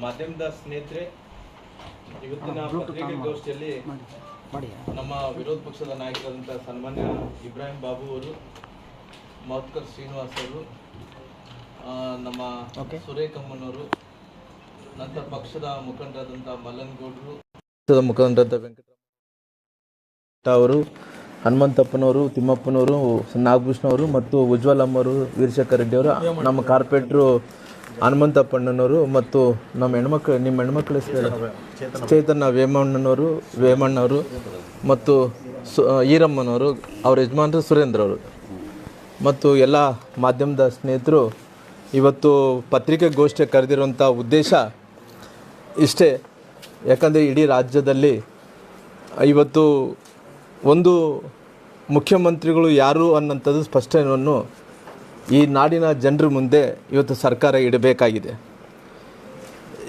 ಮಾಧ್ಯಮದ ಸ್ನೇಹಿತರೆ, ಇವತ್ತಿನ ಪತ್ರಿಕಾಗೋಷ್ಠಿಯಲ್ಲಿ ನಮ್ಮ ವಿರೋಧ ಪಕ್ಷದ ನಾಯಕರಾದಂಥ ಸನ್ಮಾನ್ಯ ಇಬ್ರಾಹಿಂ ಬಾಬು ಅವರು, ಮೌತ್ಕರ್ ಶ್ರೀನಿವಾಸ್ ಅವರು, ನಮ್ಮ ಸುರೇಖಮ್ಮನವರು, ನಂತರ ಪಕ್ಷದ ಮುಖಂಡರಾದಂಥ ಮಲ್ಲನಗೌಡರು, ಪಕ್ಷದ ಮುಖಂಡರಾದ ವೆಂಕಟರಾಮ ಅವರು, ಹನುಮಂತಪ್ಪನವರು, ತಿಮ್ಮಪ್ಪನವರು, ನಾಗಭೂಷಣವರು ಮತ್ತು ಉಜ್ವಲಮ್ಮವರು, ವೀರಶೇಖರ್ ರೆಡ್ಡಿ ಅವರು, ನಮ್ಮ ಕಾರ್ಪೊರೇಟ್ರು ಹನುಮಂತಪ್ಪಣ್ಣನವರು ಮತ್ತು ನಮ್ಮ ನಿಮ್ಮ ಹೆಣ್ಮಕ್ಳ ಚೇತನ ವೇಮಣ್ಣವರು ಮತ್ತು ಈರಮ್ಮನವರು, ಅವ್ರ ಯಜಮಾನರು ಸುರೇಂದ್ರ ಅವರು ಮತ್ತು ಎಲ್ಲ ಮಾಧ್ಯಮದ ಸ್ನೇಹಿತರು, ಇವತ್ತು ಪತ್ರಿಕಾಗೋಷ್ಠಿ ಕರೆದಿರುವಂಥ ಉದ್ದೇಶ ಇಷ್ಟೇ. ಯಾಕಂದರೆ ಇಡೀ ರಾಜ್ಯದಲ್ಲಿ ಇವತ್ತು ಒಂದು ಮುಖ್ಯಮಂತ್ರಿಗಳು ಯಾರು ಅನ್ನೋಂಥದ್ದು ಸ್ಪಷ್ಟವನ್ನು ಈ ನಾಡಿನ ಜನರ ಮುಂದೆ ಇವತ್ತು ಸರ್ಕಾರ ಇಡಬೇಕಾಗಿದೆ.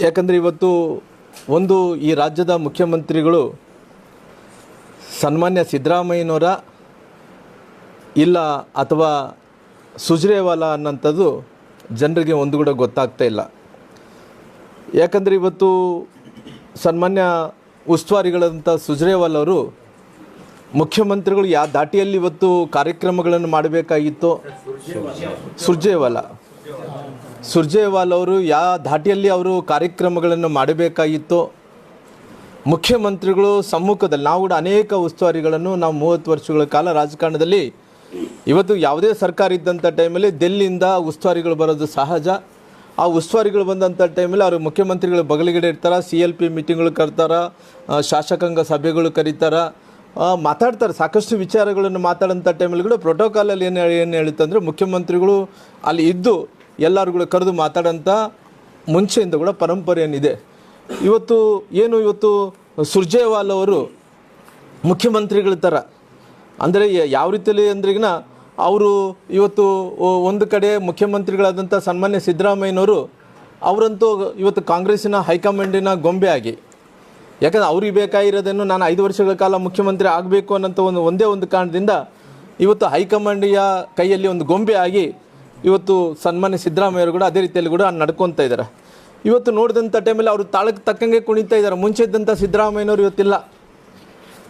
ಯಾಕಂದರೆ ಇವತ್ತು ಒಂದು ಈ ರಾಜ್ಯದ ಮುಖ್ಯಮಂತ್ರಿಗಳು ಸನ್ಮಾನ್ಯ ಸಿದ್ದರಾಮಯ್ಯನವರ ಇಲ್ಲ ಅಥವಾ ಸುಜ್ರೇವಾಲಾ ಅನ್ನೋಂಥದ್ದು ಜನರಿಗೆ ಒಂದು ಕೂಡ ಗೊತ್ತಾಗ್ತಾ ಇಲ್ಲ. ಯಾಕಂದರೆ ಇವತ್ತು ಸನ್ಮಾನ್ಯ ಉಸ್ತುವಾರಿಗಳಂಥ ಸುಜ್ರೇವಾಲಾ ಅವರು ಮುಖ್ಯಮಂತ್ರಿಗಳು ಯಾವ ದಾಟಿಯಲ್ಲಿ ಇವತ್ತು ಕಾರ್ಯಕ್ರಮಗಳನ್ನು ಮಾಡಬೇಕಾಗಿತ್ತೋ, ಸುರ್ಜೇವಾಲಾ ಅವರು ಯಾವ ಧಾಟಿಯಲ್ಲಿ ಅವರು ಕಾರ್ಯಕ್ರಮಗಳನ್ನು ಮಾಡಬೇಕಾಗಿತ್ತೋ, ಮುಖ್ಯಮಂತ್ರಿಗಳು ಸಮ್ಮುಖದಲ್ಲಿ ನಾವು ಕೂಡ ಅನೇಕ ಉಸ್ತುವಾರಿಗಳನ್ನು ನಾವು 30 ವರ್ಷಗಳ ಕಾಲ ರಾಜಕಾರಣದಲ್ಲಿ ಇವತ್ತು ಯಾವುದೇ ಸರ್ಕಾರ ಇದ್ದಂಥ ಟೈಮಲ್ಲಿ ಡೆಲ್ಲಿಯಿಂದ ಉಸ್ತುವಾರಿಗಳು ಬರೋದು ಸಹಜ. ಆ ಉಸ್ತುವಾರಿಗಳು ಬಂದಂಥ ಟೈಮಲ್ಲಿ ಅವರು ಮುಖ್ಯಮಂತ್ರಿಗಳು ಬಗಲಿಗಡೆ ಇರ್ತಾರೆ, CLP ಮೀಟಿಂಗ್ಗಳು ಕರ್ತಾರೆ, ಶಾಸಕಾಂಗ ಸಭೆಗಳು ಕರೀತಾರೆ, ಮಾತಾಡ್ತಾರೆ, ಸಾಕಷ್ಟು ವಿಚಾರಗಳನ್ನು ಮಾತಾಡೋಂಥ ಟೈಮಲ್ಲಿ ಕೂಡ ಪ್ರೋಟೋಕಾಲಲ್ಲಿ ಏನು ಹೇಳುತ್ತಂದರೆ ಮುಖ್ಯಮಂತ್ರಿಗಳು ಅಲ್ಲಿ ಇದ್ದು ಎಲ್ಲರಿಗೂ ಕರೆದು ಮಾತಾಡೋಂಥ ಮುಂಚೆಯಿಂದ ಕೂಡ ಪರಂಪರೆ ಏನಿದೆ. ಇವತ್ತು ಸುರ್ಜೇವಾಲಾ ಅವರು ಮುಖ್ಯಮಂತ್ರಿಗಳ ಥರ ಅಂದರೆ ಯಾವ ರೀತಿಯಲ್ಲಿ ಅಂದ್ರಿಗಿನ ಅವರು ಇವತ್ತು ಒಂದು ಕಡೆ ಮುಖ್ಯಮಂತ್ರಿಗಳಾದಂಥ ಸನ್ಮಾನ್ಯ ಸಿದ್ದರಾಮಯ್ಯನವರು ಅವರಂತೂ ಇವತ್ತು ಕಾಂಗ್ರೆಸ್ಸಿನ ಹೈಕಮಾಂಡಿನ ಗೊಂಬೆ ಆಗಿ, ಯಾಕಂದರೆ ಅವ್ರಿಗೆ ಬೇಕಾಗಿರೋದೇನು ನಾನು 5 ವರ್ಷಗಳ ಕಾಲ ಮುಖ್ಯಮಂತ್ರಿ ಆಗಬೇಕು ಅನ್ನೋಂಥ ಒಂದೇ ಒಂದು ಕಾರಣದಿಂದ ಇವತ್ತು ಹೈಕಮಾಂಡಿಯ ಕೈಯಲ್ಲಿ ಒಂದು ಗೊಂಬೆ ಆಗಿ ಇವತ್ತು ಸನ್ಮಾನ್ಯ ಸಿದ್ದರಾಮಯ್ಯವರು ಕೂಡ ಅದೇ ರೀತಿಯಲ್ಲಿ ಕೂಡ ನಡ್ಕೊತಾ ಇದ್ದಾರೆ. ಇವತ್ತು ನೋಡಿದಂಥ ಟೈಮಲ್ಲಿ ಅವರು ತಾಳಕ್ಕೆ ತಕ್ಕಂಗೆ ಕುಣಿತಾ ಇದ್ದಾರೆ. ಮುಂಚೆ ಇದ್ದಂಥ ಸಿದ್ದರಾಮಯ್ಯನವರು ಇವತ್ತಿಲ್ಲ.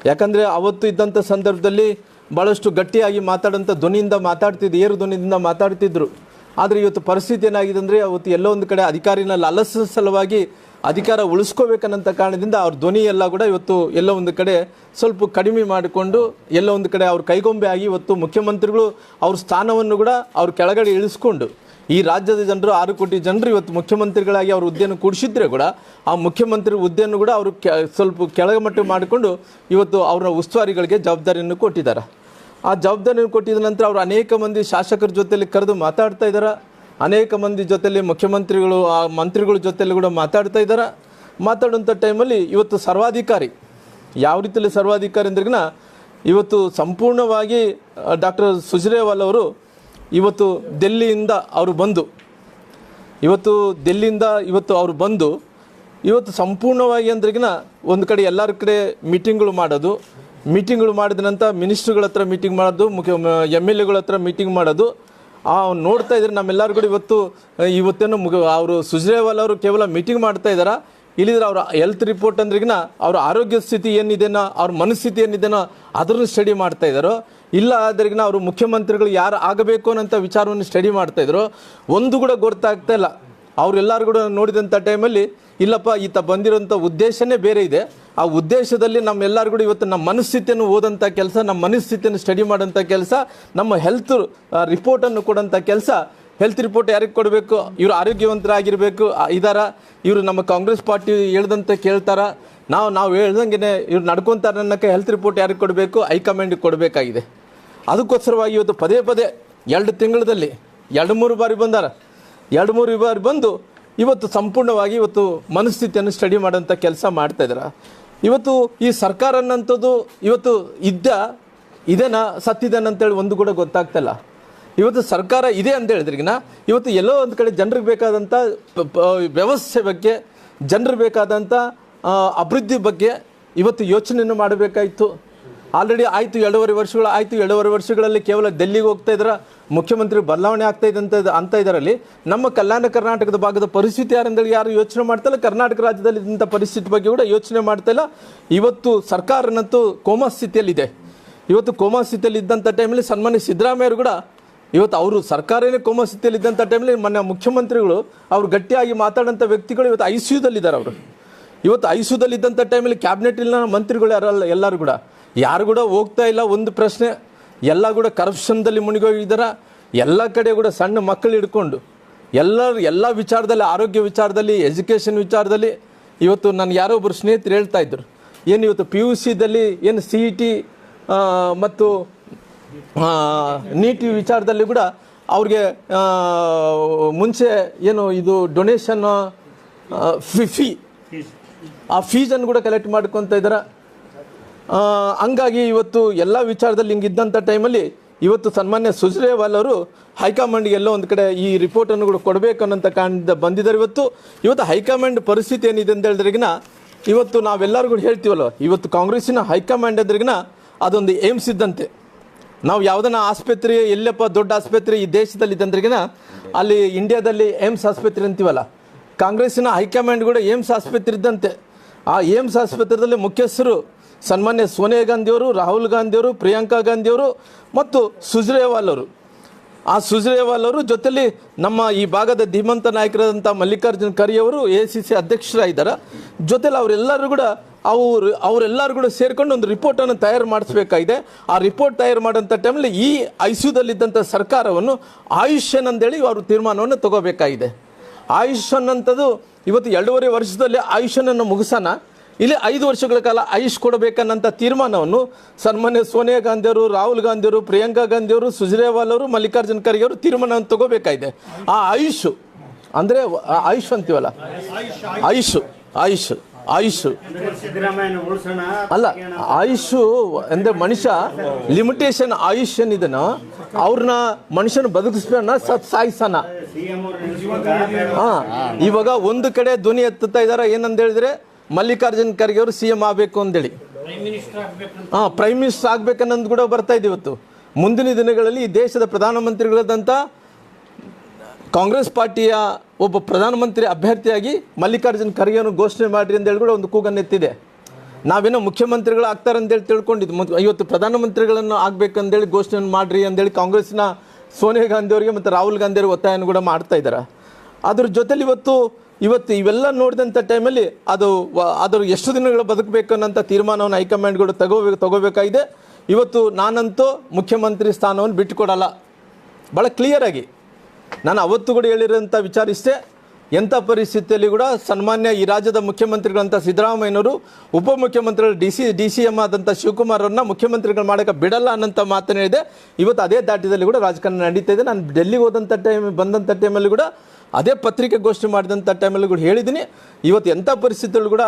ಯಾಕಂದರೆ ಅವತ್ತು ಇದ್ದಂಥ ಸಂದರ್ಭದಲ್ಲಿ ಭಾಳಷ್ಟು ಗಟ್ಟಿಯಾಗಿ ಮಾತಾಡೋಂಥ ಧ್ವನಿಯಿಂದ ಏರು ಧ್ವನಿಯಿಂದ ಮಾತಾಡ್ತಿದ್ರು. ಆದರೆ ಇವತ್ತು ಪರಿಸ್ಥಿತಿ ಏನಾಗಿದೆ ಅಂದರೆ ಅವತ್ತು ಎಲ್ಲೋ ಒಂದು ಕಡೆ ಅಧಿಕಾರಿನ ಲಾಲಸ ಸಲುವಾಗಿ ಅಧಿಕಾರ ಉಳಿಸ್ಕೋಬೇಕನ್ನಂಥ ಕಾರಣದಿಂದ ಅವ್ರ ಧ್ವನಿ ಎಲ್ಲ ಕೂಡ ಇವತ್ತು ಎಲ್ಲೋ ಒಂದು ಕಡೆ ಸ್ವಲ್ಪ ಕಡಿಮೆ ಮಾಡಿಕೊಂಡು ಎಲ್ಲೋ ಒಂದು ಕಡೆ ಅವ್ರ ಕೈಗೊಂಬೆ ಆಗಿ ಇವತ್ತು ಮುಖ್ಯಮಂತ್ರಿಗಳು ಅವ್ರ ಸ್ಥಾನವನ್ನು ಕೂಡ ಅವ್ರ ಕೆಳಗಡೆ ಇಳಿಸ್ಕೊಂಡು ಈ ರಾಜ್ಯದ ಜನರು 6 ಕೋಟಿ ಜನರು ಇವತ್ತು ಮುಖ್ಯಮಂತ್ರಿಗಳಾಗಿ ಅವ್ರ ಹುದ್ದೆಯನ್ನು ಕೂಡಿಸಿದ್ರೆ ಕೂಡ ಆ ಮುಖ್ಯಮಂತ್ರಿ ಹುದ್ದೆಯನ್ನು ಕೂಡ ಅವರು ಸ್ವಲ್ಪ ಕೆಳಮಟ್ಟ ಮಾಡಿಕೊಂಡು ಇವತ್ತು ಅವರ ಉಸ್ತುವಾರಿಗಳಿಗೆ ಜವಾಬ್ದಾರಿಯನ್ನು ಕೊಟ್ಟಿದ್ದಾರೆ. ಆ ಜವಾಬ್ದಾರಿಯನ್ನು ಕೊಟ್ಟಿದ ನಂತರ ಅವರು ಅನೇಕ ಮಂದಿ ಶಾಸಕರ ಜೊತೆಯಲ್ಲಿ ಕರೆದು ಮಾತಾಡ್ತಾ ಇದ್ದಾರೆ. ಅನೇಕ ಮಂದಿ ಜೊತೆಯಲ್ಲಿ ಮುಖ್ಯಮಂತ್ರಿಗಳು ಆ ಮಂತ್ರಿಗಳ ಜೊತೆಯಲ್ಲಿ ಕೂಡ ಮಾತಾಡ್ತಾ ಇದ್ದಾರೆ. ಮಾತಾಡುವಂಥ ಟೈಮಲ್ಲಿ ಇವತ್ತು ಸರ್ವಾಧಿಕಾರಿ ಯಾವ ರೀತಿಯಲ್ಲಿ ಸರ್ವಾಧಿಕಾರಿ ಅಂದ್ರಿಗಿನ ಇವತ್ತು ಸಂಪೂರ್ಣವಾಗಿ ಡಾಕ್ಟರ್ ಸುಜ್ರೇವಾಲಾ ಅವರು ಇವತ್ತು ಡೆಲ್ಲಿಯಿಂದ ಅವರು ಬಂದು ಇವತ್ತು ಸಂಪೂರ್ಣವಾಗಿ ಅಂದ್ರಿಗಿನ ಒಂದು ಕಡೆ ಎಲ್ಲರ ಕಡೆ ಮೀಟಿಂಗ್ಗಳು ಮಾಡಿದ ನಂತರ ಮಿನಿಸ್ಟ್ರುಗಳ ಹತ್ರ ಮೀಟಿಂಗ್ ಮಾಡೋದು, MLAಗಳ ಹತ್ರ ಮೀಟಿಂಗ್ ಮಾಡೋದು ನೋಡ್ತಾ ಇದ್ರೆ ನಮ್ಮೆಲ್ಲರೂ ಕೂಡ ಇವತ್ತೇನು ಅವರು ಸುಜ್ರೇವಾಲಾ ಅವರು ಕೇವಲ ಮೀಟಿಂಗ್ ಮಾಡ್ತಾ ಇದ್ದಾರೆ. ಇಲ್ಲಿದ್ರೆ ಅವರ ಹೆಲ್ತ್ ರಿಪೋರ್ಟ್ ಅಂದ್ರಿಗಿನ ಅವ್ರ ಆರೋಗ್ಯ ಸ್ಥಿತಿ ಏನಿದೆನೋ, ಅವ್ರ ಮನಸ್ಥಿತಿ ಏನಿದೆನೋ ಅದನ್ನು ಸ್ಟಡಿ ಮಾಡ್ತಾ ಇದ್ದಾರೋ, ಇಲ್ಲ ಆದ್ರಿಗಿನ ಅವರು ಮುಖ್ಯಮಂತ್ರಿಗಳು ಯಾರು ಆಗಬೇಕು ಅನ್ನೋಂಥ ವಿಚಾರವನ್ನು ಸ್ಟಡಿ ಮಾಡ್ತಾಯಿದ್ರು. ಒಂದು ಕೂಡ ಗೊತ್ತಾಗ್ತಾ ಇಲ್ಲ. ಅವರೆಲ್ಲರೂ ಕೂಡ ನೋಡಿದಂಥ ಟೈಮಲ್ಲಿ ಇಲ್ಲಪ್ಪ ಈತ ಬಂದಿರೋಂಥ ಉದ್ದೇಶನೇ ಬೇರೆ ಇದೆ. ಆ ಉದ್ದೇಶದಲ್ಲಿ ನಮ್ಮೆಲ್ಲರೂ ಕೂಡ ಇವತ್ತು ನಮ್ಮ ಮನಸ್ಥಿತಿಯನ್ನು ಓದೋಂಥ ಕೆಲಸ, ನಮ್ಮ ಮನಸ್ಥಿತಿಯನ್ನು ಸ್ಟಡಿ ಮಾಡೋಂಥ ಕೆಲಸ, ನಮ್ಮ ಹೆಲ್ತ್ ರಿಪೋರ್ಟನ್ನು ಕೊಡೋಂಥ ಕೆಲಸ. ಹೆಲ್ತ್ ರಿಪೋರ್ಟ್ ಯಾರಿಗೆ ಕೊಡಬೇಕು? ಇವರು ಆರೋಗ್ಯವಂತರಾಗಿರಬೇಕು ಇವರು ನಮ್ಮ ಕಾಂಗ್ರೆಸ್ ಪಾರ್ಟಿ ಹೇಳ್ದಂತೆ ಕೇಳ್ತಾರ, ನಾವು ಹೇಳ್ದಂಗೆ ಇವ್ರು ನಡ್ಕೊತಾರೆ ಅನ್ನೋಕ್ಕೆ ಹೆಲ್ತ್ ರಿಪೋರ್ಟ್ ಯಾರಿಗೆ ಕೊಡಬೇಕು? ಹೈಕಮಾಂಡಿಗೆ ಕೊಡಬೇಕಾಗಿದೆ. ಅದಕ್ಕೋಸ್ಕರವಾಗಿ ಇವತ್ತು ಪದೇ 2 ತಿಂಗಳಲ್ಲಿ 2-3 ಬಾರಿ ಬಂದಾರ. 2-3 ಬಾರಿ ಬಂದು ಇವತ್ತು ಸಂಪೂರ್ಣವಾಗಿ ಇವತ್ತು ಮನಸ್ಥಿತಿಯನ್ನು ಸ್ಟಡಿ ಮಾಡೋಂಥ ಕೆಲಸ ಮಾಡ್ತಾಯಿದ್ದಾರೆ. ಇವತ್ತು ಈ ಸರ್ಕಾರ ಅನ್ನೋಂಥದ್ದು ಇವತ್ತು ಇದೇನಾ ಸತ್ತಿದೇನಂತೇಳಿ ಒಂದು ಕೂಡ ಗೊತ್ತಾಗ್ತಾಯಿಲ್ಲ. ಇವತ್ತು ಸರ್ಕಾರ ಇದೆ ಅಂತ ಹೇಳಿದ್ರಿಗಿನ ಇವತ್ತು ಎಲ್ಲೋ ಒಂದು ಕಡೆ ಜನರಿಗೆ ಬೇಕಾದಂಥ ವ್ಯವಸ್ಥೆ ಬಗ್ಗೆ, ಜನರಿಗೆ ಬೇಕಾದಂಥ ಅಭಿವೃದ್ಧಿ ಬಗ್ಗೆ ಇವತ್ತು ಯೋಚನೆಯನ್ನು ಮಾಡಬೇಕಾಯಿತು. ಆಲ್ರೆಡಿ ಆಯಿತು 2.5 ವರ್ಷಗಳು ಆಯಿತು. 2.5 ವರ್ಷಗಳಲ್ಲಿ ಕೇವಲ ಡೆಲ್ಲಿಗೆ ಹೋಗ್ತಾ ಇದ್ದಾರೆ, ಮುಖ್ಯಮಂತ್ರಿ ಬದಲಾವಣೆ ಆಗ್ತಾ ಇದೆ ಅಂತ ಇದರಲ್ಲಿ ನಮ್ಮ ಕಲ್ಯಾಣ ಕರ್ನಾಟಕದ ಭಾಗದ ಪರಿಸ್ಥಿತಿ ಯಾರಂದೇಳಿ ಯಾರು ಯೋಚನೆ ಮಾಡ್ತಾ ಇಲ್ಲ. ಕರ್ನಾಟಕ ರಾಜ್ಯದಲ್ಲಿ ಇದ್ದಂಥ ಪರಿಸ್ಥಿತಿ ಬಗ್ಗೆ ಕೂಡ ಯೋಚನೆ ಮಾಡ್ತಾ ಇಲ್ಲ. ಇವತ್ತು ಸರ್ಕಾರನಂತೂ ಕೋಮಾ ಸ್ಥಿತಿಯಲ್ಲಿದೆ. ಇವತ್ತು ಕೋಮಾ ಸ್ಥಿತಿಯಲ್ಲಿ ಇದ್ದಂಥ ಟೈಮಲ್ಲಿ ಸನ್ಮಾನ್ಯ ಸಿದ್ದರಾಮಯ್ಯರು ಕೂಡ ಇವತ್ತು ಅವರು ಸರ್ಕಾರನೇ ಕೋಮಾ ಸ್ಥಿತಿಯಲ್ಲಿ ಇದ್ದಂಥ ಟೈಮಲ್ಲಿ ಮೊನ್ನೆ ಮುಖ್ಯಮಂತ್ರಿಗಳು ಅವರು ಗಟ್ಟಿಯಾಗಿ ಮಾತಾಡೋಂಥ ವ್ಯಕ್ತಿಗಳು ಇವತ್ತು ICUದಲ್ಲಿದ್ದಾರೆ. ಅವರು ಇವತ್ತು ICUದಲ್ಲಿದ್ದಂಥ ಟೈಮಲ್ಲಿ ಕ್ಯಾಬಿನೆಟ್ ಇಲ್ಲ ಮಂತ್ರಿಗಳು ಎಲ್ಲರೂ ಕೂಡ ಯಾರು ಕೂಡ ಹೋಗ್ತಾ ಇಲ್ಲ. ಒಂದು ಪ್ರಶ್ನೆ, ಎಲ್ಲ ಕೂಡ ಕರಪ್ಷನ್ದಲ್ಲಿ ಮುಳುಗೋಗಿದ್ದಾರೆ. ಎಲ್ಲ ಕಡೆ ಕೂಡ ಸಣ್ಣ ಮಕ್ಕಳು ಹಿಡ್ಕೊಂಡು ಎಲ್ಲ ವಿಚಾರದಲ್ಲಿ, ಆರೋಗ್ಯ ವಿಚಾರದಲ್ಲಿ, ಎಜುಕೇಷನ್ ವಿಚಾರದಲ್ಲಿ ಇವತ್ತು ನನಗೆ ಯಾರೋ ಒಬ್ಬರು ಸ್ನೇಹಿತರು ಹೇಳ್ತಾ ಇದ್ದರು, ಏನು ಇವತ್ತು PUCದಲ್ಲಿ ಏನು CET ಮತ್ತು ನೀಟ್ ವಿಚಾರದಲ್ಲಿ ಕೂಡ ಅವ್ರಿಗೆ ಮುಂಚೆ ಏನು ಇದು ಡೊನೇಷನ್ ಆ ಫೀಸನ್ನು ಕೂಡ ಕಲೆಕ್ಟ್ ಮಾಡ್ಕೊತ ಇದ್ದಾರೆ. ಹಂಗಾಗಿ ಇವತ್ತು ಎಲ್ಲ ವಿಚಾರದಲ್ಲಿ ಹಿಂಗಿದ್ದಂಥ ಟೈಮಲ್ಲಿ ಇವತ್ತು ಸನ್ಮಾನ್ಯ ಸುರ್ಜೇವಾಲ್ ಅವರು ಹೈಕಮಾಂಡ್ಗೆ ಎಲ್ಲೋ ಒಂದು ಕಡೆ ಈ ರಿಪೋರ್ಟನ್ನು ಕೂಡ ಕೊಡಬೇಕು ಅನ್ನೋಂಥ ಕಾರಣದಿಂದ ಬಂದಿದ್ದಾರೆ. ಇವತ್ತು ಹೈಕಮಾಂಡ್ ಪರಿಸ್ಥಿತಿ ಏನಿದೆ ಅಂತ ಹೇಳಿದ್ರಿಗಿನ ಇವತ್ತು ನಾವೆಲ್ಲರೂ ಕೂಡ ಹೇಳ್ತೀವಲ್ಲ, ಇವತ್ತು ಕಾಂಗ್ರೆಸ್ಸಿನ ಹೈಕಮಾಂಡ್ ಎದ್ರಿಗಿನ ಅದೊಂದು ಏಮ್ಸ್ ಇದ್ದಂತೆ. ನಾವು ಯಾವುದನ್ನ ಆಸ್ಪತ್ರೆ ಎಲ್ಲಪ್ಪ ದೊಡ್ಡ ಆಸ್ಪತ್ರೆ ಈ ದೇಶದಲ್ಲಿ ಇದ್ದಂದ್ರಿಗಿನ ಅಲ್ಲಿ ಇಂಡಿಯಾದಲ್ಲಿ ಏಮ್ಸ್ ಆಸ್ಪತ್ರೆ ಅಂತೀವಲ್ಲ, ಕಾಂಗ್ರೆಸ್ಸಿನ ಹೈಕಮಾಂಡ್ ಕೂಡ ಏಮ್ಸ್ ಆಸ್ಪತ್ರೆ ಇದ್ದಂತೆ. ಆ ಏಮ್ಸ್ ಆಸ್ಪತ್ರೆಯಲ್ಲಿ ಮುಖ್ಯಸ್ಥರು ಸನ್ಮಾನ್ಯ ಸೋನಿಯಾ ಗಾಂಧಿಯವರು, ರಾಹುಲ್ ಗಾಂಧಿಯವರು, ಪ್ರಿಯಾಂಕಾ ಗಾಂಧಿಯವರು ಮತ್ತು ಸುರ್ಜೇವಾಲ್ ಅವರು. ಆ ಸುರ್ಜೇವಾಲ್ ಅವರು ಜೊತೆಲಿ ನಮ್ಮ ಈ ಭಾಗದ ಧೀಮಂತ ನಾಯಕರಾದಂಥ ಮಲ್ಲಿಕಾರ್ಜುನ್ ಖರ್ಗೆ ಅವರು ACC ಅಧ್ಯಕ್ಷರಾಗಿದ್ದಾರೆ. ಜೊತೆಲಿ ಅವರೆಲ್ಲರೂ ಕೂಡ ಅವರೆಲ್ಲರೂ ಕೂಡ ಸೇರಿಕೊಂಡು ಒಂದು ರಿಪೋರ್ಟನ್ನು ತಯಾರು ಮಾಡಿಸ್ಬೇಕಾಗಿದೆ. ಆ ರಿಪೋರ್ಟ್ ತಯಾರು ಮಾಡೋಂಥ ಟೈಮಲ್ಲಿ ಈ ICUದಲ್ಲಿದ್ದಂಥ ಸರ್ಕಾರವನ್ನು ಆಯುಷ್ಯನ್ ಅಂತೇಳಿ ಅವರು ತೀರ್ಮಾನವನ್ನು ತಗೋಬೇಕಾಗಿದೆ. ಆಯುಷ್ಯನ್ ಅಂತದ್ದು ಇವತ್ತು 2.5 ವರ್ಷದಲ್ಲಿ ಆಯುಷ್ಯನನ್ನು ಮುಗಿಸೋಣ, ಇಲ್ಲಿ 5 ವರ್ಷಗಳ ಕಾಲ ಆಯುಷ್ ಕೊಡಬೇಕನ್ನಂಥ ತೀರ್ಮಾನವನ್ನು ಸನ್ಮಾನ್ಯ ಸೋನಿಯಾ ಗಾಂಧಿಯವರು, ರಾಹುಲ್ ಗಾಂಧಿಯವರು, ಪ್ರಿಯಾಂಕಾ ಗಾಂಧಿಯವರು, ಸುರ್ಜೇವಾಲ್ ಅವರು, ಮಲ್ಲಿಕಾರ್ಜುನ್ ಖರ್ಗೆ ಅವರು ತೀರ್ಮಾನವನ್ನು ತಗೋಬೇಕಾಗಿದೆ. ಆ ಆಯುಷ್ ಅಂದರೆ ಆಯುಷ್ ಅಂತೀವಲ್ಲ, ಆಯುಷ್ ಅಲ್ಲ, ಆಯುಷು ಅಂದರೆ ಮನುಷ್ಯ ಲಿಮಿಟೇಷನ್ ಆಯುಷ್ ಏನಿದನೋ ಅವ್ರನ್ನ ಮನುಷ್ಯನ ಬದುಕಿಸ್ಬೇಡ ಸಾಯಿಸೋಣ. ಇವಾಗ ಒಂದು ಕಡೆ ಧ್ವನಿ ಎತ್ತುತ್ತಾ ಇದ್ದಾರೆ, ಏನಂತ ಹೇಳಿದ್ರೆ ಮಲ್ಲಿಕಾರ್ಜುನ್ ಖರ್ಗೆ ಅವರು CM ಆಗಬೇಕು ಅಂತೇಳಿ, ಪ್ರೈಮ್ ಮಿನಿಸ್ಟರ್ ಆಗ್ಬೇಕನ್ನೋದು ಕೂಡ ಬರ್ತಾ ಇದೆ. ಇವತ್ತು ಮುಂದಿನ ದಿನಗಳಲ್ಲಿ ಈ ದೇಶದ ಪ್ರಧಾನಮಂತ್ರಿಗಳಾದಂಥ ಕಾಂಗ್ರೆಸ್ ಪಾರ್ಟಿಯ ಒಬ್ಬ ಪ್ರಧಾನಮಂತ್ರಿ ಅಭ್ಯರ್ಥಿಯಾಗಿ ಮಲ್ಲಿಕಾರ್ಜುನ್ ಖರ್ಗೆಯನ್ನು ಘೋಷಣೆ ಮಾಡಿರಿ ಅಂತೇಳಿ ಕೂಡ ಒಂದು ಕೂಗನ್ನು ಎತ್ತಿದೆ. ನಾವೇನೋ ಮುಖ್ಯಮಂತ್ರಿಗಳು ಆಗ್ತಾರೆ ಅಂತೇಳಿ ತಿಳ್ಕೊಂಡಿದ್ದು, ಇವತ್ತು ಪ್ರಧಾನಮಂತ್ರಿಗಳನ್ನು ಆಗಬೇಕಂತೇಳಿ ಘೋಷಣೆ ಮಾಡಿರಿ ಅಂತೇಳಿ ಕಾಂಗ್ರೆಸ್ನ ಸೋನಿಯಾ ಗಾಂಧಿಯವರಿಗೆ ಮತ್ತು ರಾಹುಲ್ ಗಾಂಧಿಯವ್ರಿಗೆ ಒತ್ತಾಯವನ್ನು ಕೂಡ ಮಾಡ್ತಾ ಇದ್ದಾರೆ. ಅದ್ರ ಜೊತೆಲಿ ಇವತ್ತು ಇವೆಲ್ಲ ನೋಡಿದಂಥ ಟೈಮಲ್ಲಿ ಅದು ಎಷ್ಟು ದಿನಗಳು ಬದುಕಬೇಕು ಅನ್ನೋಂಥ ತೀರ್ಮಾನವನ್ನು ಹೈಕಮಾಂಡ್ಗಳು ತಗೋಬೇಕಾಗಿದೆ. ಇವತ್ತು ನಾನಂತೂ ಮುಖ್ಯಮಂತ್ರಿ ಸ್ಥಾನವನ್ನು ಬಿಟ್ಟುಕೊಡಲ್ಲ, ಭಾಳ ಕ್ಲಿಯರಾಗಿ ನಾನು ಅವತ್ತು ಕೂಡ ಹೇಳಿರೋಂಥ ವಿಚಾರ ಇಷ್ಟೇ. ಎಂಥ ಪರಿಸ್ಥಿತಿಯಲ್ಲಿ ಕೂಡ ಸನ್ಮಾನ್ಯ ಈ ರಾಜ್ಯದ ಮುಖ್ಯಮಂತ್ರಿಗಳಂಥ ಸಿದ್ದರಾಮಯ್ಯನವರು ಉಪಮುಖ್ಯಮಂತ್ರಿಗಳು DCM ಆದಂಥ ಶಿವಕುಮಾರ್ ಅವ್ರನ್ನ ಮುಖ್ಯಮಂತ್ರಿಗಳು ಮಾಡೋಕ್ಕೆ ಬಿಡಲ್ಲ ಅನ್ನೋಂಥ ಮಾತನ್ನು ಹೇಳಿದೆ. ಇವತ್ತು ಅದೇ ದಾಟಿದಲ್ಲಿ ಕೂಡ ರಾಜಕಾರಣ ನಡೀತಾ ಇದೆ. ನಾನು ಡೆಲ್ಲಿಗೆ ಬಂದಂಥ ಟೈಮಲ್ಲಿ ಕೂಡ ಅದೇ ಪತ್ರಿಕೆ ಘೋಷಣೆ ಮಾಡಿದಂಥ ಟೈಮಲ್ಲಿ ಕೂಡ ಹೇಳಿದ್ದೀನಿ. ಇವತ್ತು ಎಂಥ ಪರಿಸ್ಥಿತಿಯಲ್ಲೂ ಕೂಡ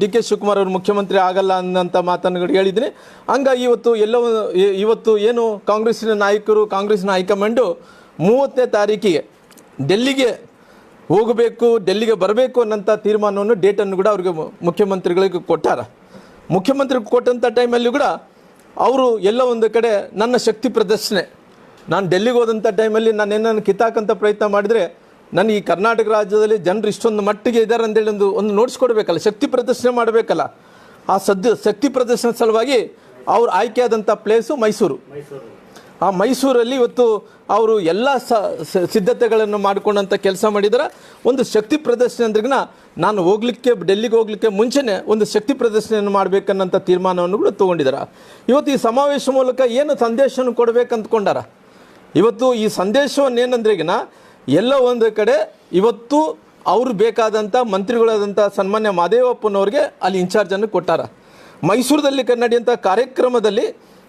DK ಶಿವಕುಮಾರ್ ಅವರು ಮುಖ್ಯಮಂತ್ರಿ ಆಗಲ್ಲ ಅನ್ನೋಂಥ ಮಾತನ್ನು ಕೂಡ ಹೇಳಿದ್ದೀನಿ. ಹಂಗಾಗಿ ಇವತ್ತು ಏನು ಕಾಂಗ್ರೆಸ್ಸಿನ ನಾಯಕರು, ಕಾಂಗ್ರೆಸ್ಸಿನ ಹೈಕಮಾಂಡು 30ನೇ ತಾರೀಕಿಗೆ ಡೆಲ್ಲಿಗೆ ಹೋಗಬೇಕು, ಡೆಲ್ಲಿಗೆ ಬರಬೇಕು ಅನ್ನೋಂಥ ತೀರ್ಮಾನವನ್ನು ಡೇಟನ್ನು ಕೂಡ ಅವ್ರಿಗೆ ಮುಖ್ಯಮಂತ್ರಿಗಳಿಗೆ ಕೊಟ್ಟಾರ. ಮುಖ್ಯಮಂತ್ರಿಗೆ ಕೊಟ್ಟಂಥ ಟೈಮಲ್ಲಿ ಕೂಡ ಅವರು ಎಲ್ಲೋ ಒಂದು ಕಡೆ ನನ್ನ ಶಕ್ತಿ ಪ್ರದರ್ಶನೆ, ನಾನು ಡೆಲ್ಲಿಗೆ ಹೋದಂಥ ಟೈಮಲ್ಲಿ ನಾನೇನನ್ನು ಕಿತ್ತಾಕಂಥ ಪ್ರಯತ್ನ ಮಾಡಿದರೆ ನನಗೆ ಈ ಕರ್ನಾಟಕ ರಾಜ್ಯದಲ್ಲಿ ಜನರು ಇಷ್ಟೊಂದು ಮಟ್ಟಿಗೆ ಇದ್ದಾರೆ ಅಂತೇಳಿ ಒಂದು ನೋಡಿಸ್ಕೊಡ್ಬೇಕಲ್ಲ, ಶಕ್ತಿ ಪ್ರದರ್ಶನ ಮಾಡಬೇಕಲ್ಲ. ಆ ಶಕ್ತಿ ಪ್ರದರ್ಶನ ಸಲುವಾಗಿ ಅವ್ರು ಆಯ್ಕೆಯಾದಂಥ ಪ್ಲೇಸು ಮೈಸೂರು. ಆ ಮೈಸೂರಲ್ಲಿ ಇವತ್ತು ಅವರು ಎಲ್ಲ ಸಿದ್ಧತೆಗಳನ್ನು ಮಾಡಿಕೊಂಡಂಥ ಕೆಲಸ ಮಾಡಿದ್ದಾರೆ. ಒಂದು ಶಕ್ತಿ ಪ್ರದರ್ಶನ ಅಂದ್ರಿಗಿನ ನಾನು ಡೆಲ್ಲಿಗೆ ಹೋಗ್ಲಿಕ್ಕೆ ಮುಂಚೆನೇ ಒಂದು ಶಕ್ತಿ ಪ್ರದರ್ಶನವನ್ನು ಮಾಡಬೇಕನ್ನಂಥ ತೀರ್ಮಾನವನ್ನು ಕೂಡ ತೊಗೊಂಡಿದ್ದಾರೆ. ಇವತ್ತು ಈ ಸಮಾವೇಶ ಮೂಲಕ ಏನು ಸಂದೇಶವನ್ನು ಕೊಡಬೇಕಂತ್ಕೊಂಡಾರ. ಇವತ್ತು ಈ ಸಂದೇಶವನ್ನು ಏನಂದ್ರಿಗಿನ ಎಲ್ಲೋ ಒಂದು ಕಡೆ ಇವತ್ತು ಅವರು ಬೇಕಾದಂಥ ಮಂತ್ರಿಗಳಾದಂಥ ಸನ್ಮಾನ್ಯ ಮಾದೇವಪ್ಪನವ್ರಿಗೆ ಅಲ್ಲಿ ಇನ್ಚಾರ್ಜನ್ನು ಕೊಟ್ಟಾರ. ಮೈಸೂರದಲ್ಲಿ ನಡೆಯುವಂಥ ಕಾರ್ಯಕ್ರಮದಲ್ಲಿ